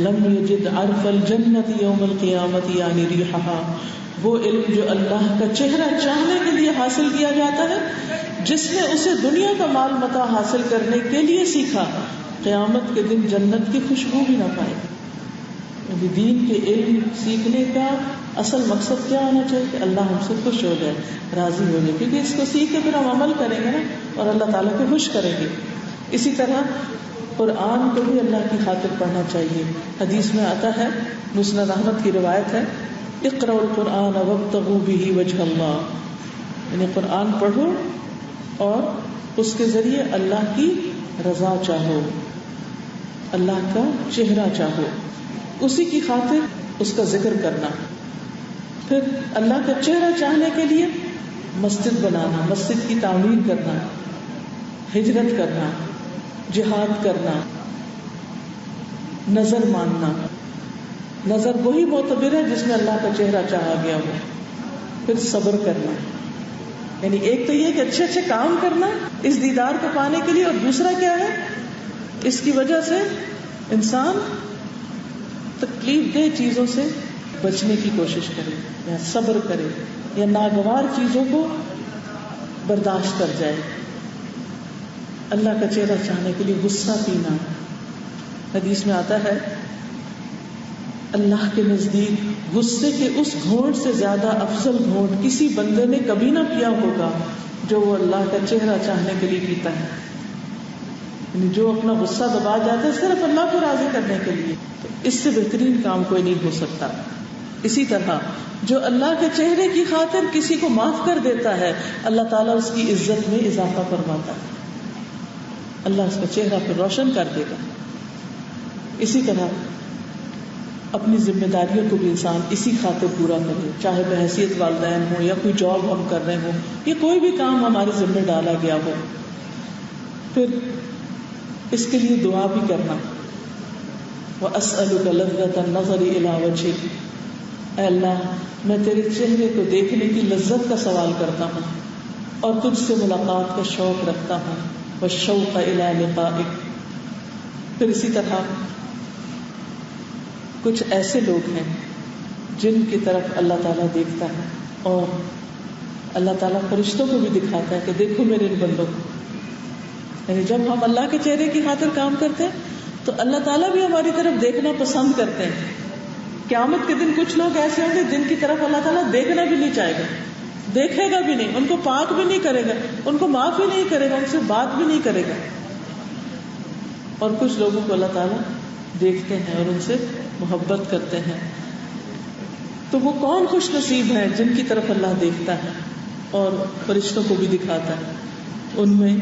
لم يجد عرف الجنة يوم القيامة يعني ريحها، وہ علم جو اللہ کا چہرہ چاہنے کے لیے حاصل کیا جاتا ہے، جس نے اسے دنیا کا مال متاع حاصل کرنے کے لیے سیکھا، قیامت کے دن جنت کی خوشبو بھی نہ پائے۔ دین کے علم سیکھنے کا اصل مقصد کیا ہونا چاہیے کہ اللہ ہم سے خوش ہو جائے، راضی ہو جائے، کیونکہ اس کو سیکھ کے پھر ہم عمل کریں گے نا اور اللہ تعالیٰ کو خوش کریں گے۔ اسی طرح قرآن کو بھی اللہ کی خاطر پڑھنا چاہیے۔ حدیث میں آتا ہے، مسند احمد کی روایت ہے، اقرأوا القرآن وابتغوا به وجہ اللہ، یعنی قرآن پڑھو اور اس کے ذریعے اللہ کی رضا چاہو، اللہ کا چہرہ چاہو، اسی کی خاطر اس کا ذکر کرنا۔ پھر اللہ کا چہرہ چاہنے کے لیے مسجد بنانا، مسجد کی تعمیر کرنا، ہجرت کرنا، جہاد کرنا، نظر ماننا۔ نظر وہی معتبر ہے جس میں اللہ کا چہرہ چاہا گیا ہو۔ پھر صبر کرنا، یعنی ایک تو یہ کہ اچھے اچھے کام کرنا اس دیدار کو پانے کے لیے، اور دوسرا کیا ہے، اس کی وجہ سے انسان تکلیف دہ چیزوں سے بچنے کی کوشش کرے، یا صبر کرے، یا ناگوار چیزوں کو برداشت کر جائے۔ اللہ کا چہرہ چاہنے کے لیے غصہ پینا، حدیث میں آتا ہے اللہ کے نزدیک غصے کے اس گھونٹ سے زیادہ افضل گھونٹ کسی بندے نے کبھی نہ پیا ہوگا جو وہ اللہ کا چہرہ چاہنے کے لیے پیتا ہے۔ یعنی جو اپنا غصہ دبا جاتا ہے صرف اللہ کو راضی کرنے کے لیے، تو اس سے بہترین کام کوئی نہیں ہو سکتا۔ اسی طرح جو اللہ کے چہرے کی خاطر کسی کو معاف کر دیتا ہے، اللہ تعالیٰ اس کی عزت میں اضافہ فرماتا ہے، اللہ اس کا چہرہ پھر روشن کر دے گا۔ اسی طرح اپنی ذمہ داریوں کو بھی انسان اسی خاطر پورا کرے، چاہے بحیثیت والدین ہوں یا کوئی جاب ہم کر رہے ہوں یا کوئی بھی کام ہمارے ذمہ ڈالا گیا ہو۔ پھر اس کے لیے دعا بھی کرنا. وَأَسْأَلُكَ لَذَّةَ النَّظَرِ إِلَىٰ وَجْهِكَ، اے اللہ میں تیرے چہرے کو دیکھنے کی لذت کا سوال کرتا ہوں اور تجھ سے ملاقات کا شوق رکھتا ہوں. وَالشَّوْقَ إِلَىٰ لِقَائِكَ. پھر اسی طرح کچھ ایسے لوگ ہیں جن کی طرف اللہ تعالیٰ دیکھتا ہے اور اللہ تعالیٰ فرشتوں کو بھی دکھاتا ہے کہ دیکھو میرے ان بندوں کو. یعنی جب ہم اللہ کے چہرے کی خاطر کام کرتے ہیں تو اللہ تعالیٰ بھی ہماری طرف دیکھنا پسند کرتے ہیں. قیامت کے دن کچھ لوگ ایسے ہوں گے جن کی طرف اللہ تعالیٰ دیکھنا بھی نہیں چاہے گا، دیکھے گا بھی نہیں، ان کو پاک بھی نہیں کرے گا، ان کو معاف بھی نہیں کرے گا، ان سے بات بھی نہیں کرے گا. اور کچھ لوگوں کو اللہ تعالیٰ دیکھتے ہیں اور ان سے محبت کرتے ہیں. تو وہ کون خوش نصیب ہے جن کی طرف اللہ دیکھتا ہے اور فرشتوں کو بھی دکھاتا ہے. ان میں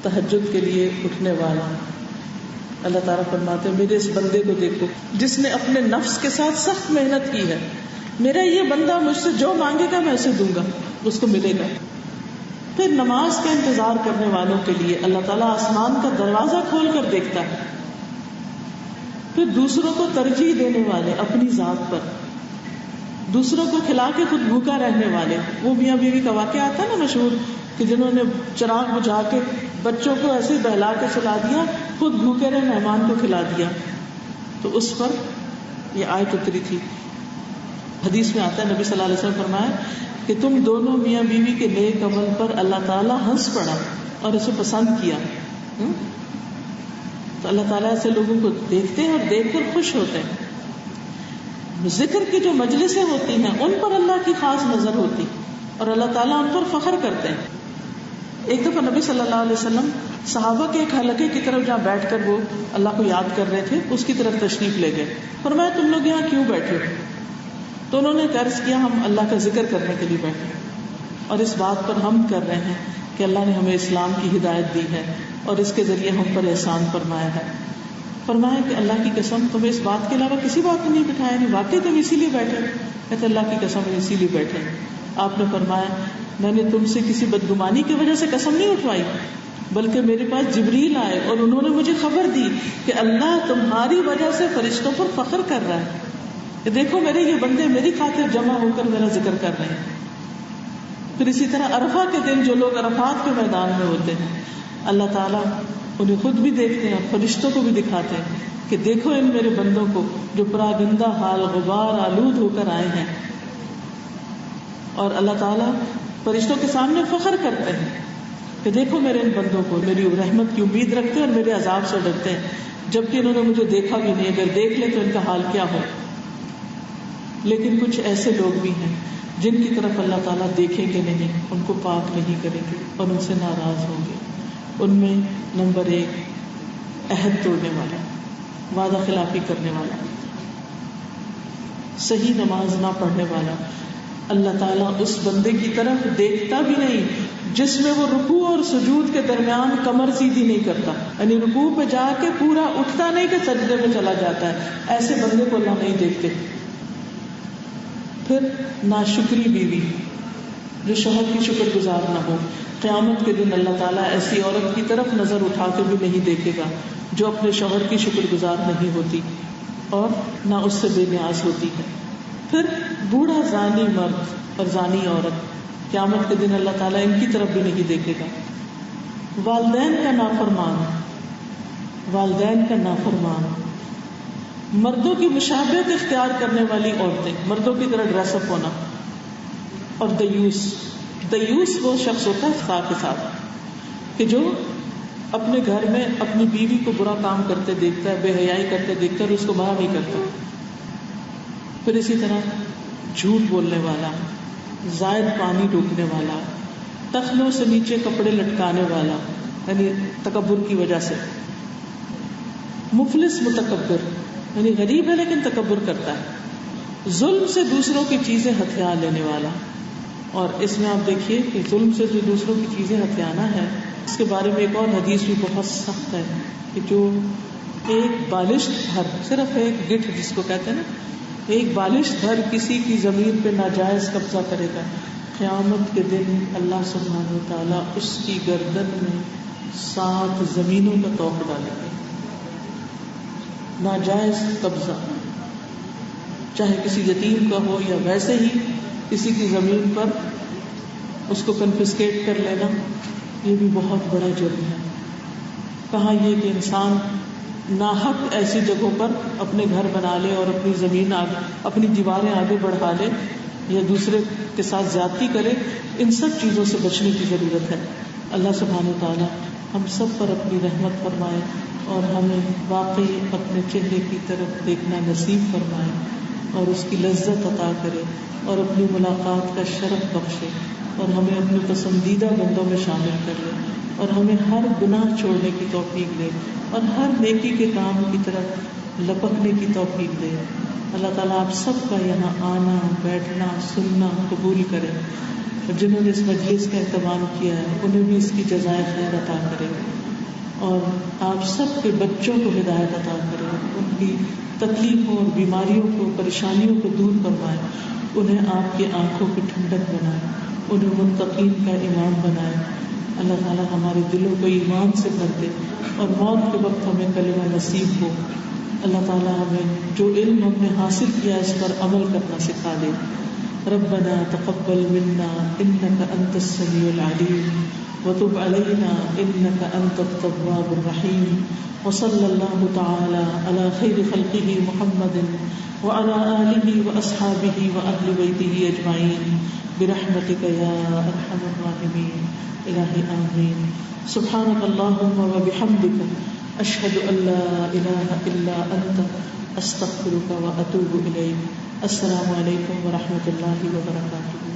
تہجد کے لیے اٹھنے والا. اللہ تعالیٰ فرماتے ہیں میرے اس بندے کو دیکھو جس نے اپنے نفس کے ساتھ سخت محنت کی ہے. میرا یہ بندہ مجھ سے جو مانگے گا میں اسے دوں گا، اس کو ملے گا. پھر نماز کا انتظار کرنے والوں کے لیے اللہ تعالیٰ آسمان کا دروازہ کھول کر دیکھتا ہے. پھر دوسروں کو ترجیح دینے والے اپنی ذات پر، دوسروں کو کھلا کے خود بھوکا رہنے والے. وہ میاں بیوی کا واقعہ آتا ہے نا مشہور کہ جنہوں نے چراغ بجھا کے بچوں کو ایسے بہلا کے سلا دیا، خود بھوکے رہے مہمان کو کھلا دیا. تو اس پر یہ آیت اتری تھی. حدیث میں آتا ہے نبی صلی اللہ علیہ وسلم فرمایا کہ تم دونوں میاں بیوی کے نیک عمل پر اللہ تعالیٰ ہنس پڑا اور اسے پسند کیا. تو اللہ تعالیٰ ایسے لوگوں کو دیکھتے ہیں اور دیکھ کر خوش ہوتے ہیں. ذکر کی جو مجلسیں ہوتی ہیں ان پر اللہ کی خاص نظر ہوتی اور اللہ تعالیٰ ان پر فخر کرتے ہیں. ایک دفعہ نبی صلی اللہ علیہ وسلم صحابہ کے ایک حلقے کی طرف جہاں بیٹھ کر وہ اللہ کو یاد کر رہے تھے اس کی طرف تشریف لے گئے. فرمایا تم لوگ یہاں کیوں بیٹھے ہو؟ تو انہوں نے عرض کیا ہم اللہ کا ذکر کرنے کے لیے بیٹھے اور اس بات پر ہم کر رہے ہیں کہ اللہ نے ہمیں اسلام کی ہدایت دی ہے اور اس کے ذریعے ہم پر احسان فرمایا ہے. فرمایا کہ اللہ کی قسم تمہیں اس بات کے علاوہ کسی بات میں نہیں بٹھایا. نہیں واقعی تم اسی لیے بیٹھے؟ کہتے اللہ کی قسم اسی لیے بیٹھے. آپ نے فرمایا میں نے تم سے کسی بدگمانی کی وجہ سے قسم نہیں اٹھوائی بلکہ میرے پاس جبریل آئے اور انہوں نے مجھے خبر دی کہ اللہ تمہاری وجہ سے فرشتوں پر فخر کر رہا ہے کہ دیکھو میرے یہ بندے میری خاطر جمع ہو کر میرا ذکر کر رہے ہیں. پھر اسی طرح عرفہ کے دن جو لوگ عرفات کے میدان میں ہوتے ہیں اللہ تعالیٰ انہیں خود بھی دیکھتے ہیں اور فرشتوں کو بھی دکھاتے ہیں کہ دیکھو ان میرے بندوں کو جو پراگندہ حال غبار آلود ہو کر آئے ہیں. اور اللہ تعالیٰ فرشتوں کے سامنے فخر کرتے ہیں کہ دیکھو میرے ان بندوں کو میری رحمت کی امید رکھتے ہیں اور میرے عذاب سے ڈرتے ہیں جبکہ انہوں نے مجھے دیکھا بھی نہیں. اگر دیکھ لیں تو ان کا حال کیا ہو. لیکن کچھ ایسے لوگ بھی ہیں جن کی طرف اللہ تعالیٰ دیکھیں گے نہیں، ان کو پاک نہیں کریں گے اور ان سے ناراض ہوں گے. ان میں نمبر 1 عہد توڑنے والا، وعدہ خلافی کرنے والا، صحیح نماز نہ پڑھنے والا. اللہ تعالیٰ اس بندے کی طرف دیکھتا بھی نہیں جس میں وہ رکوع اور سجود کے درمیان کمر سیدھی نہیں کرتا، یعنی رکوع پہ جا کے پورا اٹھتا نہیں کہ سجدے میں چلا جاتا ہے. ایسے بندے کو اللہ نہیں دیکھتے. پھر ناشکری بیوی جو شوہر کی شکر گزار نہ ہو. قیامت کے دن اللہ تعالیٰ ایسی عورت کی طرف نظر اٹھا کے بھی نہیں دیکھے گا جو اپنے شوہر کی شکر گزار نہیں ہوتی اور نہ اس سے بے نیاز ہوتی ہے. پھر بوڑھا زانی مرد اور زانی عورت قیامت کے دن اللہ تعالیٰ ان کی طرف بھی نہیں دیکھے گا. والدین کا نافرمان، والدین کا نافرمان، مردوں کی مشابہت اختیار کرنے والی عورتیں، مردوں کی طرح ڈریس اپ ہونا. اور دیوس وہ شخص ہوتا ہے خواہ کے ساتھ کہ جو اپنے گھر میں اپنی بیوی کو برا کام کرتے دیکھتا ہے، بے حیائی کرتے دیکھتا ہے اور اس کو منع نہیں کرتا. پھر اسی طرح جھوٹ بولنے والا، زائد پانی ڈوبنے والا، ٹخنوں سے نیچے کپڑے لٹکانے والا یعنی تکبر کی وجہ سے. مفلس متکبر یعنی غریب ہے لیکن تکبر کرتا ہے. ظلم سے دوسروں کی چیزیں ہتھیا لینے والا. اور اس میں آپ دیکھیے کہ ظلم سے جو دوسروں کی چیزیں ہتھیانا ہے اس کے بارے میں ایک اور حدیث بھی بہت سخت ہے کہ جو ایک بالشت بھر، صرف ایک گٹھ جس کو کہتے ہیں نا، ایک بالشت بھر کسی کی زمین پہ ناجائز قبضہ کرے گا، قیامت کے دن اللہ سبحانہ و تعالیٰ اس کی گردن میں 7 زمینوں کا توق ڈالیں گے. ناجائز قبضہ چاہے کسی یتیم کا ہو یا ویسے ہی کسی کی زمین پر اس کو کنفسکیٹ کر لینا، یہ بھی بہت بڑا جرم ہے. کہاں یہ کہ انسان ناحق ایسی جگہوں پر اپنے گھر بنا لے اور اپنی زمین اپنی دیواریں آگے بڑھا لے یا دوسرے کے ساتھ زیادتی کرے. ان سب چیزوں سے بچنے کی ضرورت ہے. اللہ سبحانہ و تعالی ہم سب پر اپنی رحمت فرمائے اور ہمیں واقعی اپنے چہرے کی طرف دیکھنا نصیب فرمائے اور اس کی لذت عطا کرے اور اپنی ملاقات کا شرف بخشے اور ہمیں اپنے پسندیدہ بندوں میں شامل کر لے اور ہمیں ہر گناہ چھوڑنے کی توفیق دے اور ہر نیکی کے کام کی طرف لپکنے کی توفیق دے. اللہ تعالیٰ آپ سب کا یہاں آنا، بیٹھنا، سننا قبول کرے اور جنہوں نے اس مجلس کا اہتمام کیا ہے انہیں بھی اس کی جزائے خیر عطا کرے اور آپ سب کے بچوں کو ہدایت عطا کرے، ان کی تکلیفوں اور بیماریوں کو، پریشانیوں کو دور فرمائے، انہیں آپ کی آنکھوں کی ٹھنڈک بنائے، انہیں متقین کا امام بنائے. اللہ تعالیٰ ہمارے دلوں کو ایمان سے بھر دے اور موت کے وقت ہمیں کلمہ نصیب ہو. اللہ تعالیٰ ہمیں جو علم ہم نے حاصل کیا اس پر عمل کرنا سکھا دے. ربنا تقبل منا انك انت السميع العليم وتب علينا انك انت التواب الرحيم وصلى الله تعالى على خير خلقه محمد وعلى آله وأصحابه وأهل بيته أجمعين برحمتك يا أرحم الراحمين. إلهي آمين. سبحانك اللهم وبحمدك أشهد أن لا إله إلا أنت أستغفرك وأتوب إليك. السلام علیکم ورحمۃ اللہ وبرکاتہ.